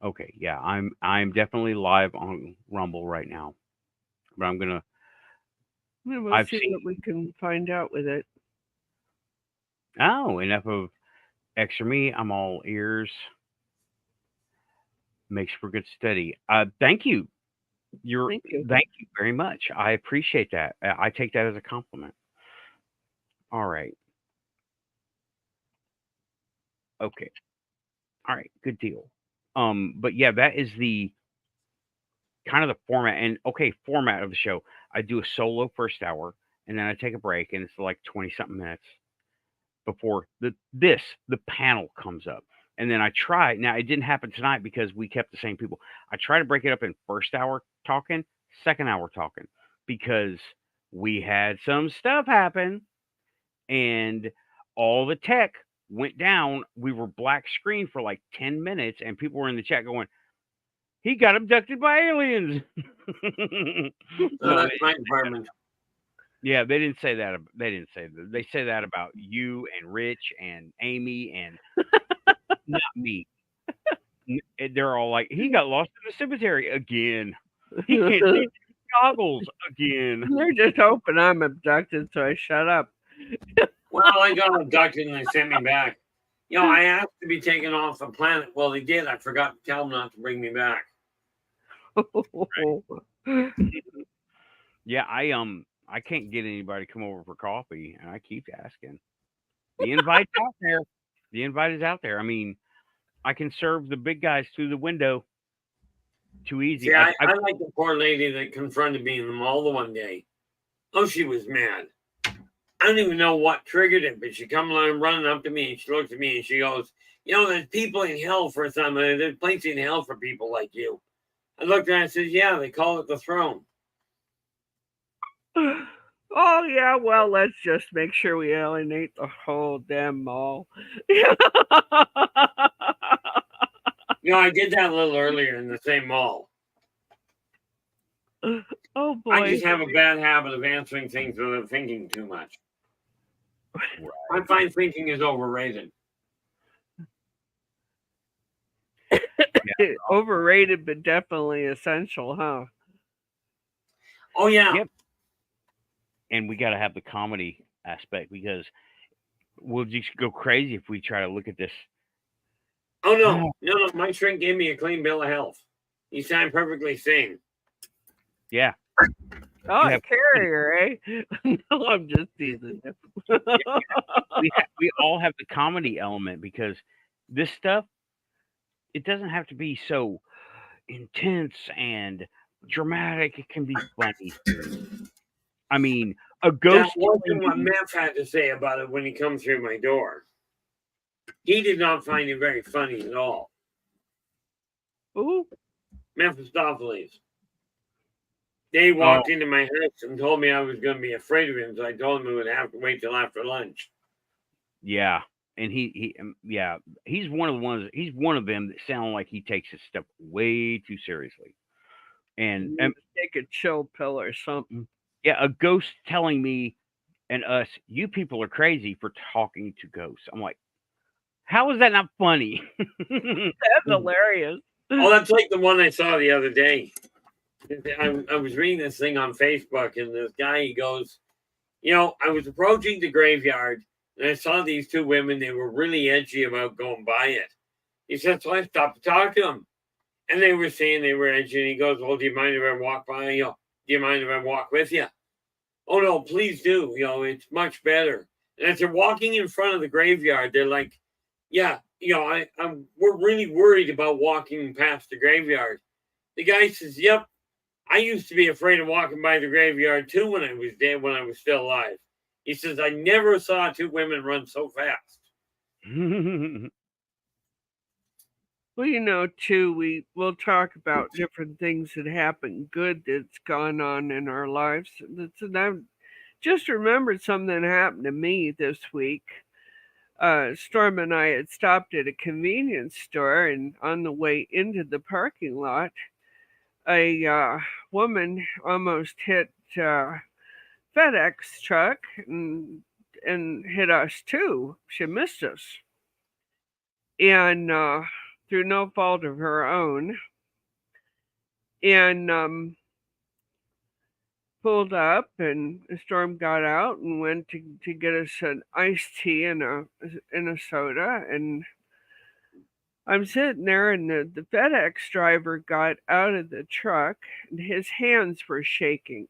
Okay, yeah, I'm definitely live on Rumble right now, but I'm gonna.
We'll
I've
see
seen.
what we can find out with it.
Oh, enough of extra me. I'm all ears. Makes for good study. Thank you.
Thank you.
Thank you very much. I appreciate that. I take that as a compliment. All right. Okay. All right. Good deal. But yeah, that is the kind of the format. And okay, format of the show. I do a solo first hour, and then I take a break, and it's like 20 something minutes before the panel comes up. And then I try. Now it didn't happen tonight because we kept the same people. I try to break it up in first hour talking, second hour talking, because we had some stuff happen and all the tech went down. We were black screen for like 10 minutes, and people were in the chat going, he got abducted by aliens.
So
No,
that's my department.
yeah, they didn't say that. They didn't say that. They say that about you and Rich and Amy and not me. They're all like, he got lost in the cemetery again. He can't see his goggles again.
They're just hoping I'm abducted, so I shut up.
Well, I got abducted and they sent me back. You know, I asked to be taken off the planet. Well, they did. I forgot to tell them not to bring me back.
Yeah, I can't get anybody to come over for coffee, and I keep asking. The invite's out there. The invite is out there. I mean, I can serve the big guys through the window. Too easy.
See, I like the poor lady that confronted me in the mall the one day. Oh, she was mad. I don't even know what triggered it, but she come along running up to me and she looks at me and she goes, you know, there's people in hell for some. There's places in hell for people like you. I looked at her and said, yeah, they call it the throne.
Oh yeah, well let's just make sure we alienate the whole damn mall.
You know, I did that a little earlier in the same mall.
Oh boy.
I just have a bad habit of answering things without thinking too much. I find thinking is overrated.
Overrated, but definitely essential, huh?
Oh yeah.
Yep. And we got to have the comedy aspect because we'll just go crazy if we try to look at this.
Oh no. My shrink gave me a clean bill of health. He signed perfectly sane.
Yeah.
Oh, a carrier, eh? No, I'm just teasing you.
We all have the comedy element because this stuff, it doesn't have to be so intense and dramatic. It can be funny. I mean, a ghost.
That wasn't what Meth had to say about it when he comes through my door. He did not find it very funny at all.
Ooh.
Mephistopheles. They walked into my house and told me I was going to be afraid of him, so I told him we would have to wait till after lunch.
Yeah, and he's one of the ones. He's one of them that sound like he takes his stuff way too seriously. And
take a chill pill or something.
Yeah, a ghost telling me and us, you people are crazy for talking to ghosts. I'm like, how is that not funny?
That's hilarious.
Oh, that's like the one I saw the other day. I was reading this thing on Facebook, and this guy, he goes, you know, I was approaching the graveyard, and I saw these two women. They were really edgy about going by it. He said, so I stopped to talk to them. And they were saying they were edgy, and he goes, well, do you mind if I walk by you? Do you mind if I walk with you? Oh, no, please do. You know, it's much better. And as they're walking in front of the graveyard, they're like, yeah, you know, we're really worried about walking past the graveyard. The guy says, yep, I used to be afraid of walking by the graveyard too when I was dead, when I was still alive. He says, I never saw two women run so fast.
Well, you know, too, we'll talk about different things that happened good that's gone on in our lives. And I just remembered something that happened to me this week. Storm and I had stopped at a convenience store, and on the way into the parking lot, a woman almost hit FedEx truck and hit us too. She missed us. And through no fault of her own. And pulled up, and the storm got out and went to get us an iced tea and a soda. And I'm sitting there, and the FedEx driver got out of the truck, and his hands were shaking.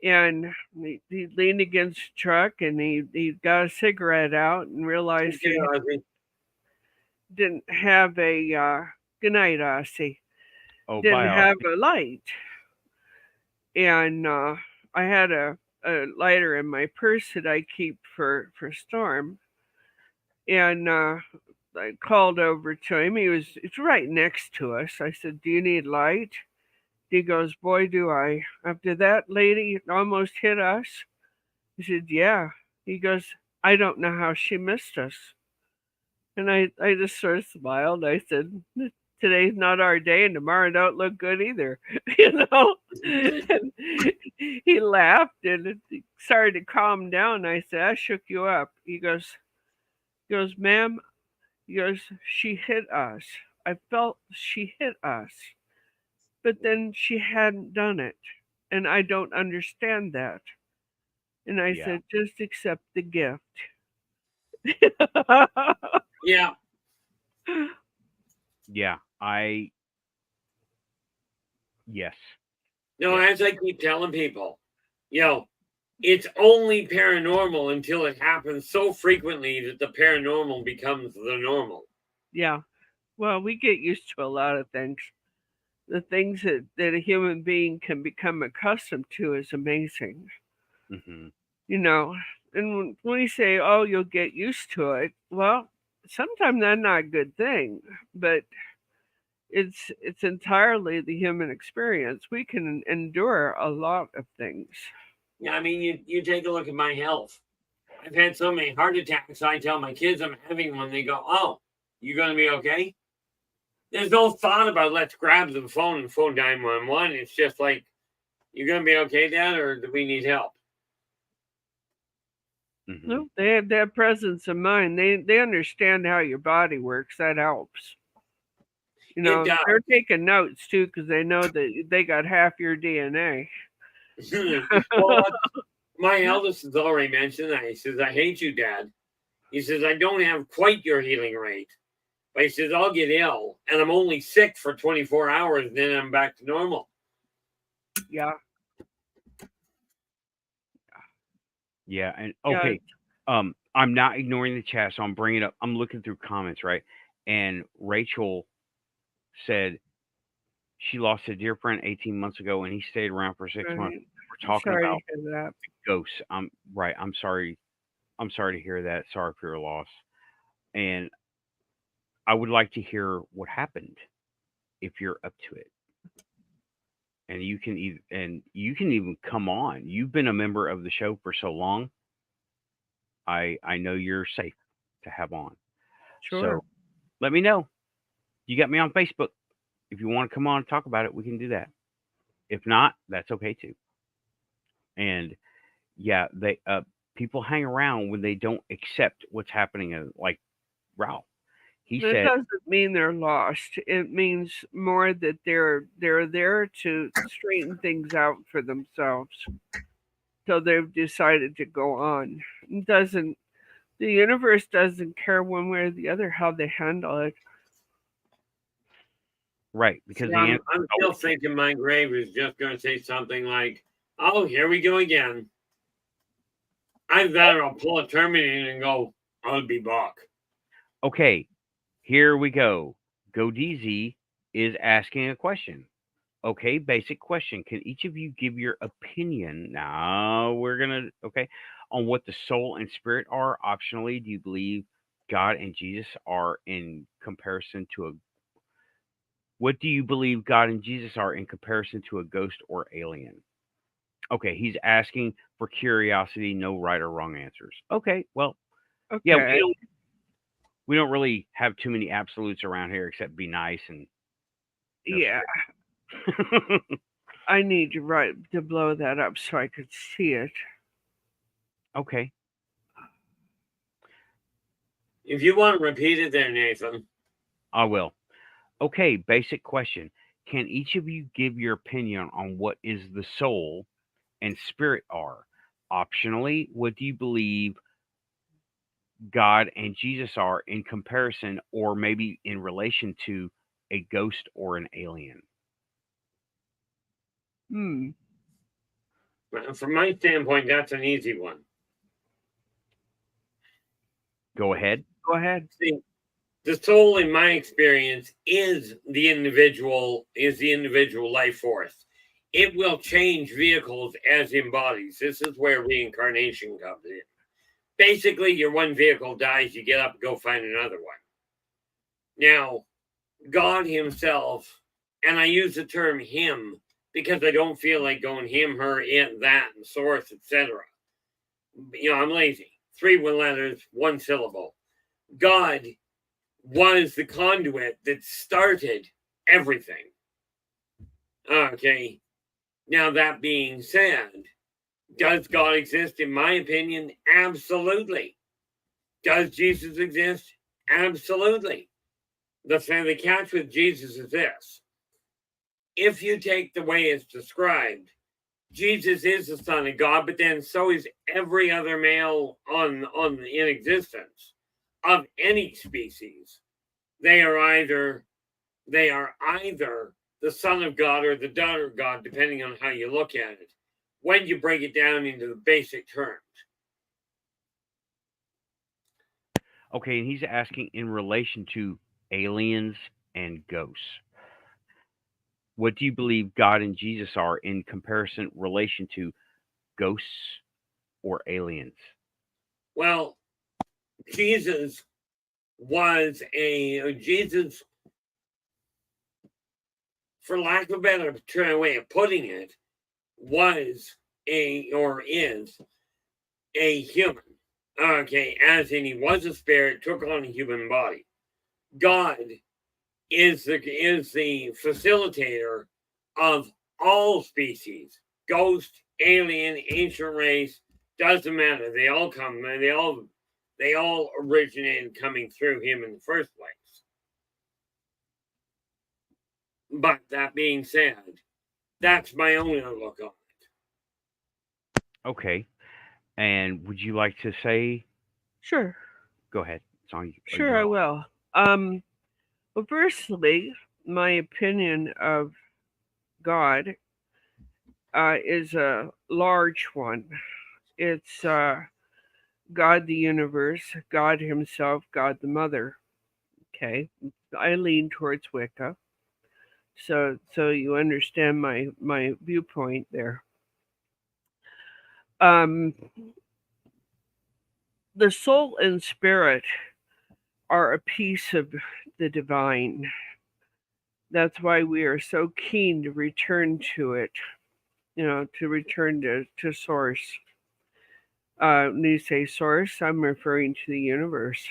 And he leaned against the truck, and he got a cigarette out and realized he didn't have a good night, Ossie.
Oh,
Didn't
bye,
have
Austin.
a light. And I had a lighter in my purse that I keep for storm. And I called over to him. It's right next to us. I said, "Do you need light?" He goes, "Boy, do I. After that lady almost hit us." He said, "Yeah." He goes, "I don't know how she missed us." And I just sort of smiled. I said, "Today's not our day, and tomorrow don't look good either." You know? And he laughed and it started to calm down. I said, "I shook you up." He goes, "Ma'am," he goes, "she hit us. I felt she hit us. But then she hadn't done it. And I don't understand that." And I
Yeah.
said, "Just accept the gift."
Yeah.
Yeah. Yes.
No,
Yes.
as I keep telling people, it's only paranormal until it happens so frequently that the paranormal becomes the normal.
Yeah. Well, we get used to a lot of things. The things that a human being can become accustomed to is amazing.
Hmm.
You know, and when we say, "Oh, you'll get used to it," well, sometimes that's not a good thing, but it's entirely the human experience. We can endure a lot of things.
Yeah, I mean, you take a look at my health. I've had so many heart attacks. I tell my kids I'm having one. They go, "Oh, you going to be okay?" There's no thought about let's grab the phone and phone 911. It's just like, "You going to be okay, Dad, or do we need help?"
Hmm.
No, they have that presence of mind. They understand how your body works. That helps. You
It
know,
does.
they're taking notes too because they know that they got half your DNA.
Well, my eldest has already mentioned that. He says, "I hate you, Dad." He says, "I don't have quite your healing rate." But he says, "I'll get ill and I'm only sick for 24 hours and then I'm back to normal."
Yeah.
Yeah. And
Yeah.
okay. I'm not ignoring the chat, so I'm bringing up. I'm looking through comments, right? And Rachel said she lost a dear friend 18 months ago, and he stayed around for 6 months.
Right.
We're
I'm
talking
sorry
about
to hear that.
ghosts. I'm right. I'm sorry. I'm sorry to hear that. Sorry for your loss. And I would like to hear what happened if you're up to it. And you can even come on. You've been a member of the show for so long. I know you're safe to have on.
Sure.
So let me know. You got me on Facebook. If you want to come on and talk about it, we can do that. If not, that's okay too. And yeah, they people hang around when they don't accept what's happening. Like Ralph, he
That
said,
doesn't mean they're lost. It means more that they're there to straighten things out for themselves. So they've decided to go on. It doesn't the universe doesn't care one way or the other how they handle it.
right, because
See,
the answer
I'm
is
still
always
thinking my grave is just going to say something like, "Oh, here we go again." I'd rather I'll pull a Terminator and go, "I'll be back."
okay. Here we go. GoDZ is asking a question. Okay, basic question. Can each of you give your opinion? Now we're gonna on what the soul and spirit are. Optionally, do you believe God and Jesus are in comparison to a what do you believe God and Jesus are in comparison to a ghost or alien? Okay, he's asking for curiosity, no right or wrong answers. Okay, well, yeah,
Okay.
we don't really have too many absolutes around here except be nice and no
Yeah.
spirit.
I need to blow that up so I could see it.
Okay.
If you want to repeat it there, Nathan.
I will. Okay, basic question. Can each of you give your opinion on what is the soul and spirit are? Optionally, what do you believe God and Jesus are in comparison or maybe in relation to a ghost or an alien?
From my standpoint, that's an easy one.
Go ahead.
Go ahead.
See, the soul, in my experience, is the individual life force. It will change vehicles as in bodies. This is where reincarnation comes in. Basically, your one vehicle dies, you get up and go find another one. Now, God himself, and I use the term him because I don't feel like going him, her, it, that, and source, etc. I'm lazy. 3 letters, 1 syllable. God was the conduit that started everything. Okay. Now, that being said, does God exist? In my opinion, absolutely. Does Jesus exist? Absolutely. The catch with Jesus is this. If you take the way it's described, Jesus is the Son of God, but then so is every other male in existence of any species. They are either the Son of God or the daughter of God, depending on how you look at it, when you break it down into the basic terms.
Okay, and he's asking in relation to aliens and ghosts. What do you believe God and Jesus are in comparison relation to ghosts or aliens?
Well, Jesus, for lack of a better way of putting it, is a human. Okay, as in he was a spirit, took on a human body. God is the facilitator of all species, ghost, alien, ancient race, doesn't matter. They all come, and they all originated coming through him in the first place. But that being said, that's my own outlook on it.
Okay. And would you like to say?
Sure.
Go ahead. It's on you.
Sure, I will. Well, firstly, my opinion of God is a large one. It's God the universe, God himself, God the mother. Okay, I lean towards Wicca, so you understand my viewpoint there. The soul and spirit are a piece of the divine. That's why we are so keen to return to it, to return to source. When you say source, I'm referring to the universe.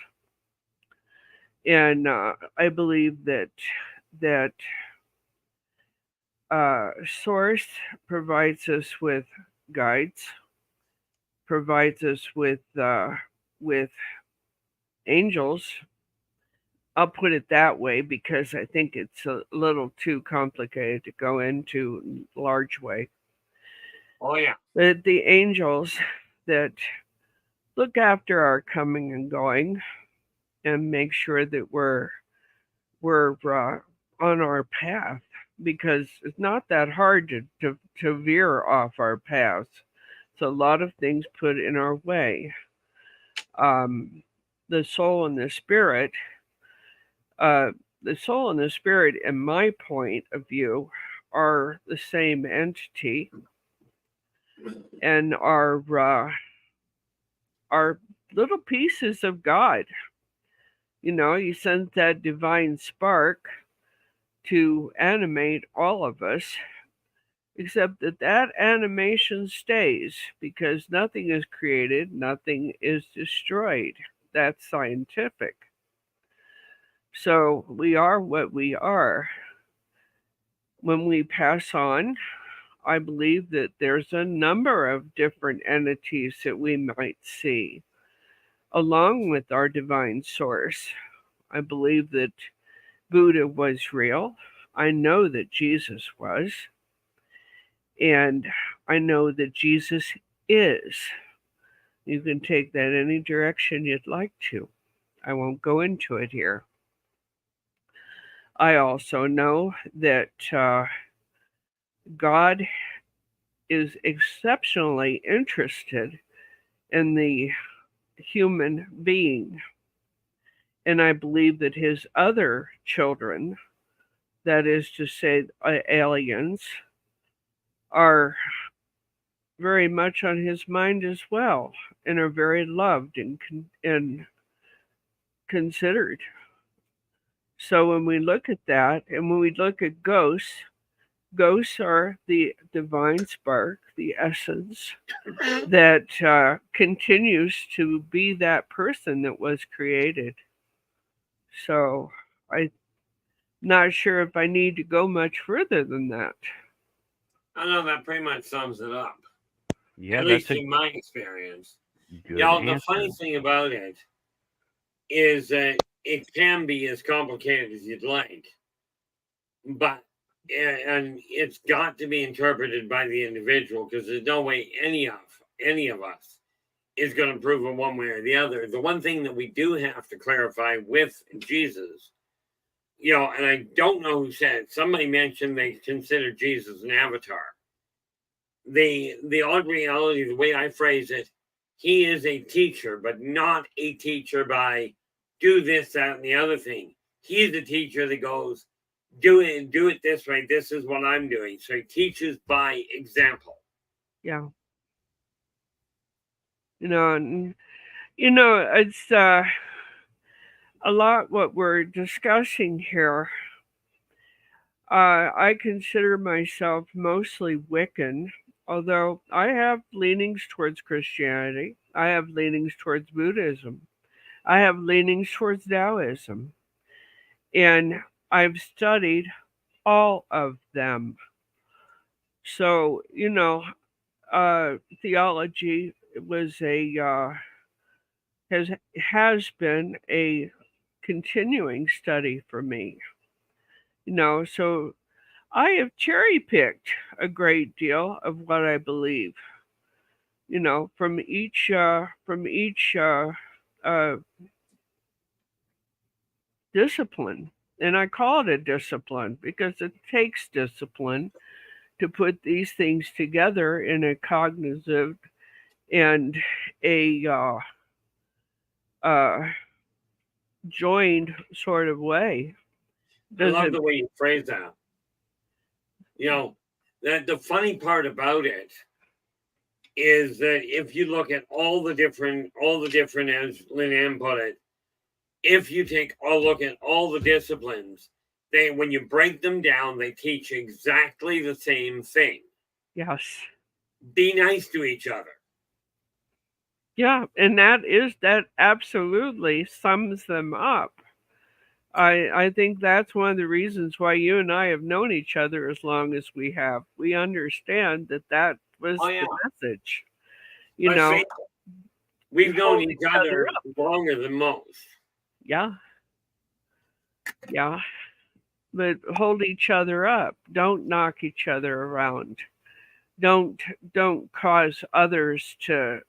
And I believe that source provides us with guides, provides us with angels. I'll put it that way because I think it's a little too complicated to go into large way.
Oh yeah.
The angels that look after our coming and going and make sure that we're on our path, because it's not that hard to veer off our paths. It's a lot of things put in our way. The soul and the spirit, in my point of view, are the same entity and are little pieces of God. You send that divine spark to animate all of us, except that animation stays because nothing is created, nothing is destroyed. That's scientific. So we are what we are. When we pass on, I believe that there's a number of different entities that we might see along with our divine source. I believe that Buddha was real. I know that Jesus was. And I know that Jesus is. You can take that any direction you'd like to. I won't go into it here. I also know that God is exceptionally interested in the human being. And I believe that his other children, that is to say, aliens, are very much on his mind as well and are very loved and considered. So when we look at that and when we look at ghosts, ghosts are the divine spark, the essence that continues to be that person that was created. So I'm not sure if I need to go much further than that.
I know that pretty much sums it up.
Yeah,
At
that's
least
a
in my experience.
good
The
answer.
funny thing about it is that it can be as complicated as you'd like, but and it's got to be interpreted by the individual because there's no way any of us is going to prove it one way or the other. The one thing that we do have to clarify with Jesus, and I don't know who said it, somebody mentioned they consider Jesus an avatar. The odd reality, the way I phrase it, he is a teacher, but not a teacher by do this, that, and the other thing. He's a teacher that goes, do it this way. This is what I'm doing. So he teaches by example.
Yeah. It's a lot what we're discussing here. I consider myself mostly Wiccan, although I have leanings towards Christianity. I have leanings towards Buddhism. I have leanings towards Taoism. And I've studied all of them. So, theology was has been a continuing study for me. So I have cherry picked a great deal of what I believe. From each discipline, and I call it a discipline because it takes discipline to put these things together in a cognitive and a joined sort of way.
I love the way you phrase that. The funny part about it is that if you look at all the different, as Lynn put it, if you take a look at all the disciplines, when you break them down, they teach exactly the same thing.
Yes.
Be nice to each other.
Yeah, and that absolutely sums them up. I think that's one of the reasons why you and I have known each other as long as we have. We understand that was the message.
We've known each other longer than most.
Yeah. Yeah. But hold each other up. Don't knock each other around. Don't cause others to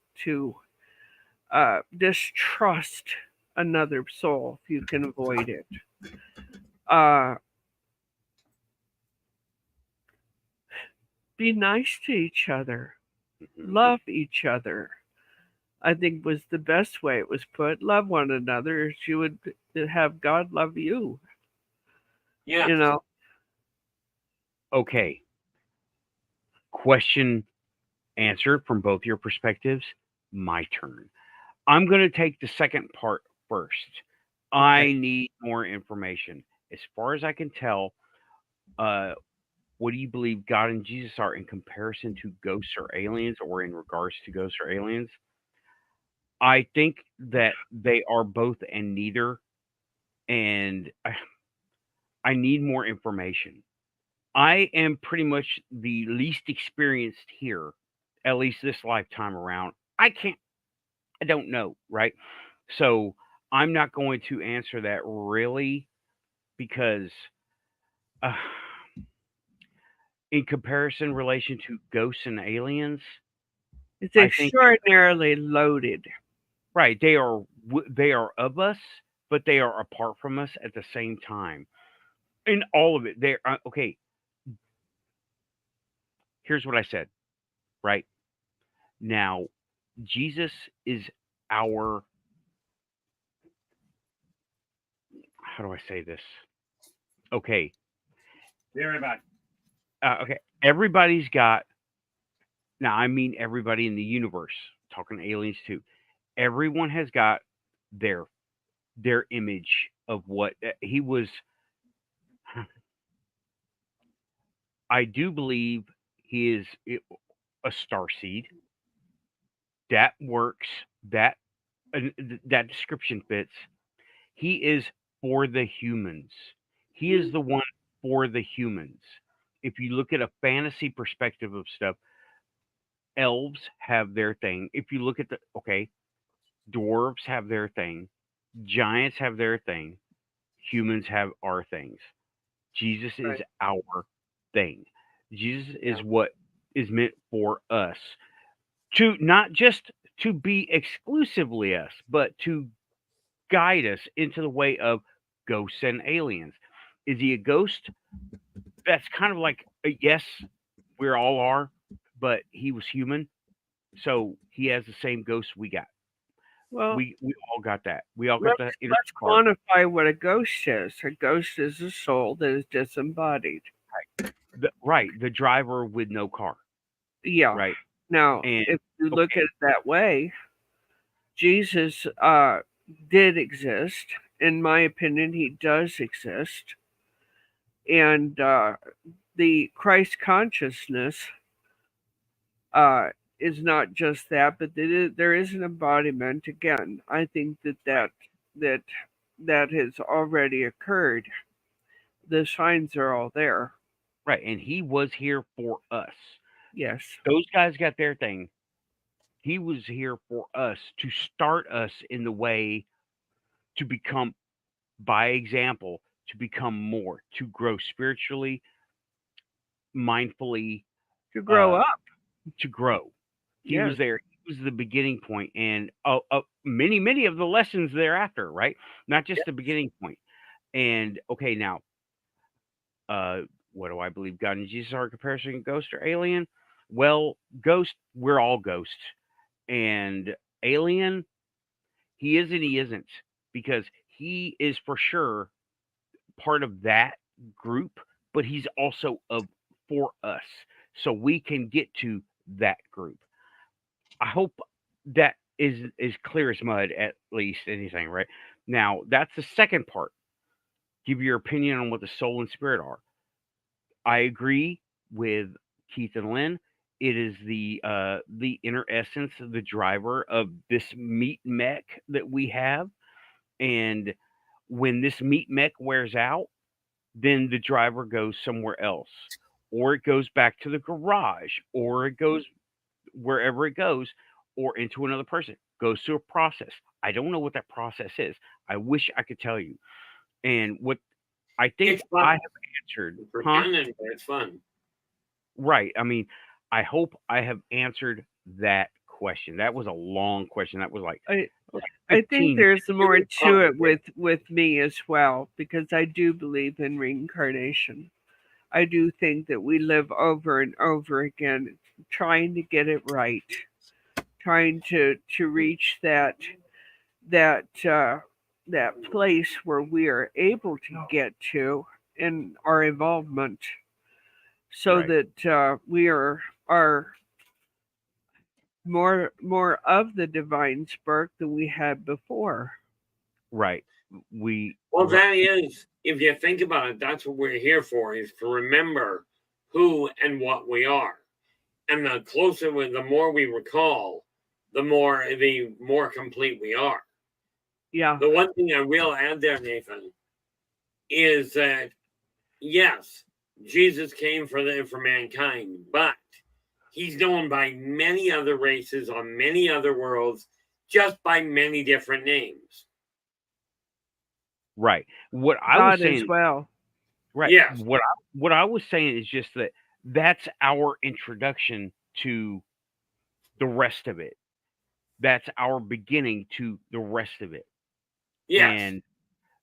distrust another soul if you can avoid it. Be nice to each other. Love each other. I think was the best way it was put. Love one another as you would have God love you.
Yeah.
Okay. Question answered from both your perspectives. My turn. I'm going to take the second part first. Okay. I need more information. As far as I can tell, what do you believe God and Jesus are in comparison to ghosts or aliens, or in regards to ghosts or aliens? I think that they are both and neither, and I need more information. I am pretty much the least experienced here, at least this lifetime around. I don't know, right? So I'm not going to answer that really because, uh, in comparison relation to ghosts and aliens,
It's
I think
extraordinarily loaded.
right they are of us, but they are apart from us at the same time. In all of it, they are okay. Here's what I said. Right now, Jesus is our. How do I say this? Okay,
Be right back.
okay. Everybody's got. Now, I mean everybody in the universe. Talking aliens too. Everyone has got their their image of what he was. I do believe he is a star seed. That works. That that description fits. He is for the humans. He is the one for the humans. If you look at a fantasy perspective of stuff, elves have their thing. If you look at the okay, dwarves have their thing, giants have their thing, humans have our things. Jesus is
Right.
our thing. Jesus
Yeah.
is what is meant for us to not just to be exclusively us, but to guide us into the way of ghosts and aliens. Is he a ghost? That's kind of like a yes, we all are, but he was human, so he has the same ghost we got.
Well,
We all got that. We all got
let's
the inner
let's
spark.
quantify what a ghost is. A ghost is a soul that is disembodied.
Right, the driver with no car.
Yeah.
Right,
Now,
and
if you look at
okay,
it that way, Jesus did exist. In my opinion, he does exist. And the Christ consciousness uh, is not just that, but there is an embodiment. Again, I think that that has already occurred. The signs are all there.
right, and he was here for us.
Yes.
Those guys got their thing. He was here for us to start us in the way to become, by example, to become more, to grow spiritually, mindfully,
To grow
uh,
up.
to grow. He was
Yes.
there. He was the beginning point, and many of the lessons thereafter. Right, not just
Yeah.
the beginning point. And okay, now, uh, what do I believe? God and Jesus are a comparison of ghost or alien? Well, ghost, we're all ghosts, and alien, he is and he isn't because he is for sure part of that group, but he's also of for us, so we can get to that group. I hope that is clear as mud, at least anything, right? Now, that's the second part. Give your opinion on what the soul and spirit are. I agree with Keith and Lynn. It is the inner essence, the driver of this meat mech that we have, and when this meat mech wears out, then the driver goes somewhere else, or it goes back to the garage, or it goes wherever it goes, or into another person. Goes through a process. I don't know what that process is. I wish I could tell you. And what I think
It's
I
fun.
have answered,
It's
huh?
redundant, but it's fun.
Right. I mean, I hope I have answered that question. That was a long question. That was
I
like
I think
15.
there's
It
more
was
to it
complicated.
with me as well because I do believe in reincarnation. I do think that we live over and over again trying to get it right, trying to reach that that place where we are able to get to in our involvement so
Right.
that we are more of the divine spark than we had before.
Right. We
Well, that is, if you think about it, that's what we're here for, is to remember who and what we are. And the closer, the more we recall, the more complete we are.
Yeah.
The one thing I will add there, Nathan, is that yes, Jesus came for mankind, but he's known by many other races on many other worlds, just by many different names.
Right. What I was
God as
saying,
well.
right.
Yes.
What I was saying is just that that's our introduction to the rest of it. That's our beginning to the rest of it.
Yes.
And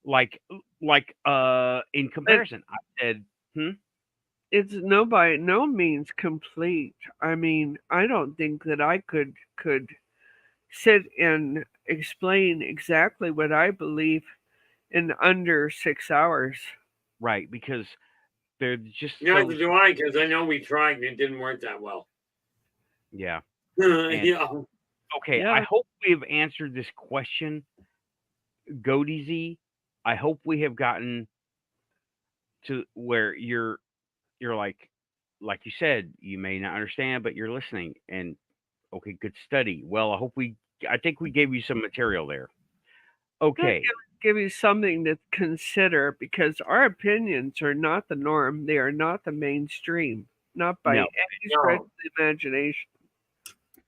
like in comparison, I said,
It's by no means complete. I mean, I don't think that I could sit and explain exactly what I believe in under 6 hours.
right, because they're just
Neither do I, because I know we tried and it didn't work that well.
yeah.
Yeah.
Okay,
Yeah.
I hope we have answered this question, Goaty Z. I hope we have gotten to where you're like you said, you may not understand, but you're listening. And okay, good study. Well, I think we gave you some material there. Okay.
Give you something to consider because our opinions are not the norm. They are not the mainstream, not by
No.
any stretch of the imagination.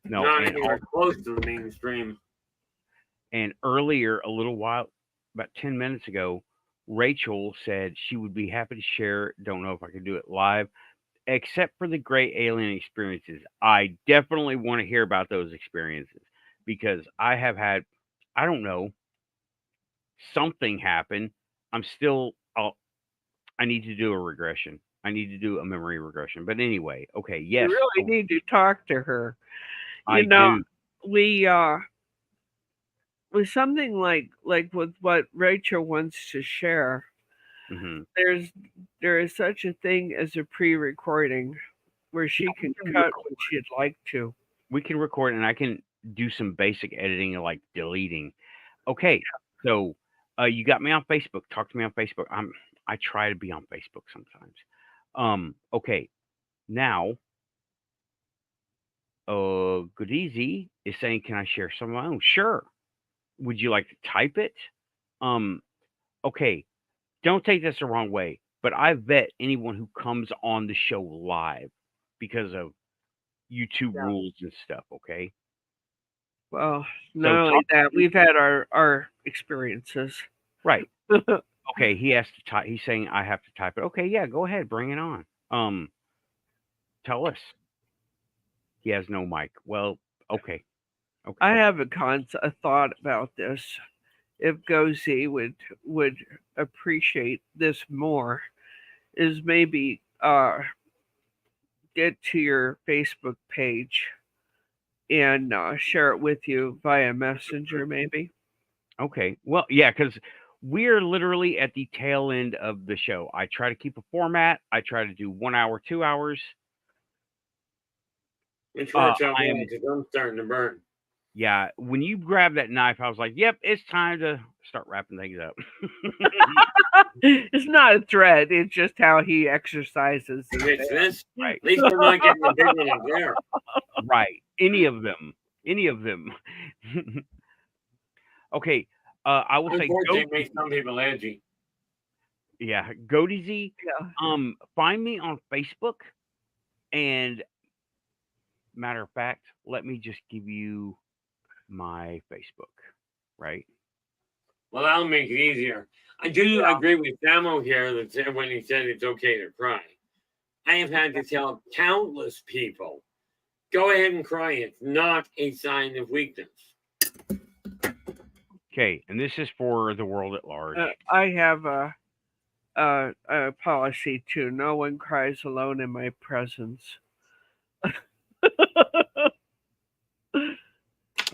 No,
Not anywhere close to the mainstream.
And earlier, a little while, about 10 minutes ago, Rachel said she would be happy to share. Don't know if I could do it live, except for the great alien experiences. I definitely want to hear about those experiences because I have had, I don't know, something happen. I need to do a regression. I need to do a memory regression. But anyway, okay, yes.
You really need to talk to her.
I do.
We with something like with what Rachel wants to share,
Mm-hmm.
there is such a thing as a pre-recording where she can cut what she'd like to.
We can record and I can do some basic editing like deleting. Okay, so you got me on Facebook. Talk to me on Facebook. I try to be on Facebook sometimes. Okay, now Good Easy is saying, can I share some of my own? Sure. Would you like to type it? Okay, don't take this the wrong way, but I vet anyone who comes on the show live because of YouTube rules and stuff, okay?
Well, not only that, we've had our experiences.
Right. Okay, he has to type. He's saying I have to type it. Okay, yeah, go ahead, bring it on. Tell us. He has no mic. Well, okay.
I have a thought about this. If Gozi would appreciate this more, is maybe get to your Facebook page and share it with you via Messenger, maybe.
Okay. Well, yeah, because we're literally at the tail end of the show. I try to keep a format. I try to do 1 hour, 2 hours.
Which works out well because I'm starting to burn.
Yeah, when you grab that knife, I was like, "Yep, it's time to start wrapping things up."
It's not a threat; it's just how he exercises.
It's this,
right?
At least I'm not getting a big one up there.
Right? Any of them? Okay. I will say,
unfortunately, it makes some people edgy.
Yeah, GoDZ.
Yeah.
Find me on Facebook, and matter of fact, let me just give you my Facebook, right?
Well, that'll make it easier. I do agree with Samo here that when he said it's okay to cry. I have had to tell countless people, go ahead and cry. It's not a sign of weakness.
Okay, and this is for the world at large.
I have a policy too. No one cries alone in my presence.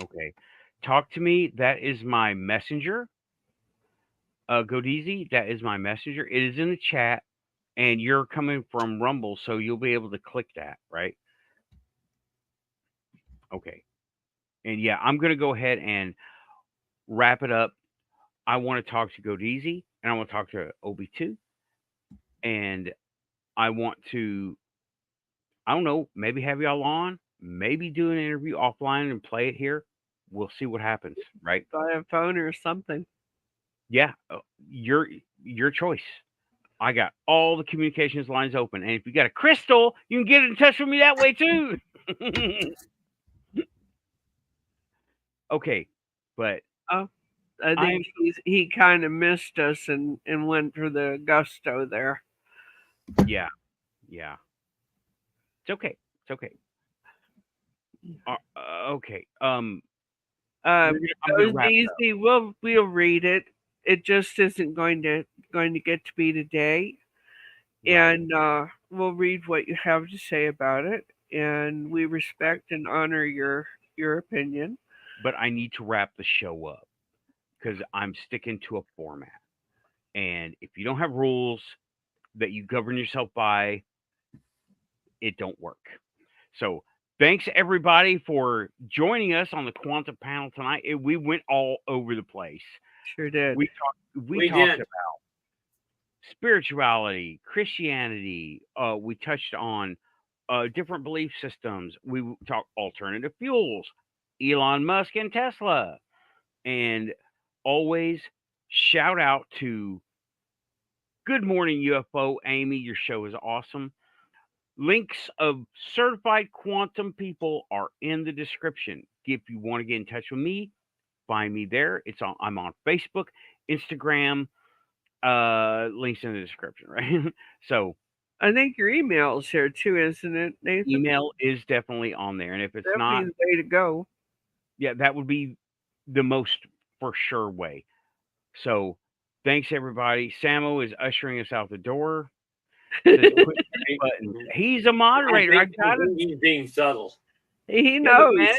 Okay. Talk to me. That is my messenger. Godizi, that is my messenger. It is in the chat, and you're coming from Rumble, so you'll be able to click that, right? Okay. And yeah, I'm going to go ahead and wrap it up. I want to talk to Godizi, and I want to talk to Obi2, and I want to, I don't know, maybe have y'all on, maybe do an interview offline and play it here. We'll see what happens, right?
By a phone or something.
Yeah, your choice. I got all the communications lines open. And if you got a crystal, you can get in touch with me that way too. Okay. But
I
I'm
think he kind of missed us and went for the gusto there.
yeah. It's okay. It's okay. Okay. I'm
It
gonna
was
wrap it up.
easy. We'll read it. It just isn't going to get to be today.
Right.
And we'll read what you have to say about it, and we respect and honor your opinion.
But I need to wrap the show up because I'm sticking to a format. And if you don't have rules that you govern yourself by, it don't work. So thanks everybody for joining us on the quantum panel tonight. We went all over the place.
Sure did.
We
We
talked
did.
about spirituality, Christianity. We touched on different belief systems. We talked alternative fuels, Elon Musk and Tesla, and always shout out to Good Morning UFO, Amy. Your show is awesome. Links of certified quantum people are in the description. If you want to get in touch with me, find me there. I'm on Facebook, Instagram. Links in the description, right? So
I think your email is here too, isn't it, Nathan?
email is definitely on there, and if it's not,
Definitely the way to go.
yeah, that would be the most for sure way. So thanks everybody. Samo is ushering us out the door. Says, "Push the button." He's a moderator. I got it.
He's being subtle.
He
Yeah,
knows.
but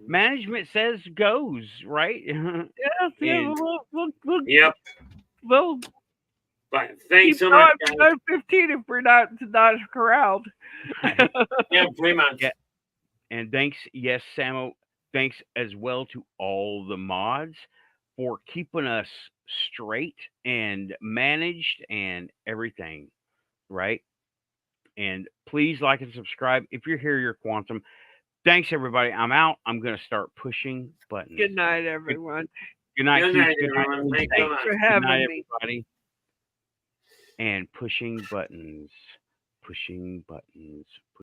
management says goes, right?
Yes, yeah, we'll
Yep.
we'll
But thanks so
keep
much,
going
guys.
for 15 if we're not corralled.
Yeah, pretty much.
Yeah. And thanks, yes, Samo, thanks as well to all the mods for keeping us straight and managed and everything, right? And please like and subscribe. If you're here, you're quantum. Thanks, everybody. I'm out. I'm going to start pushing buttons.
Good night, everyone.
Good night,
Good
Keith.
night,
Good night,
everyone. Thanks so
Thanks
much.
for
Good
having
night,
me.
everybody. And pushing buttons. Pushing buttons.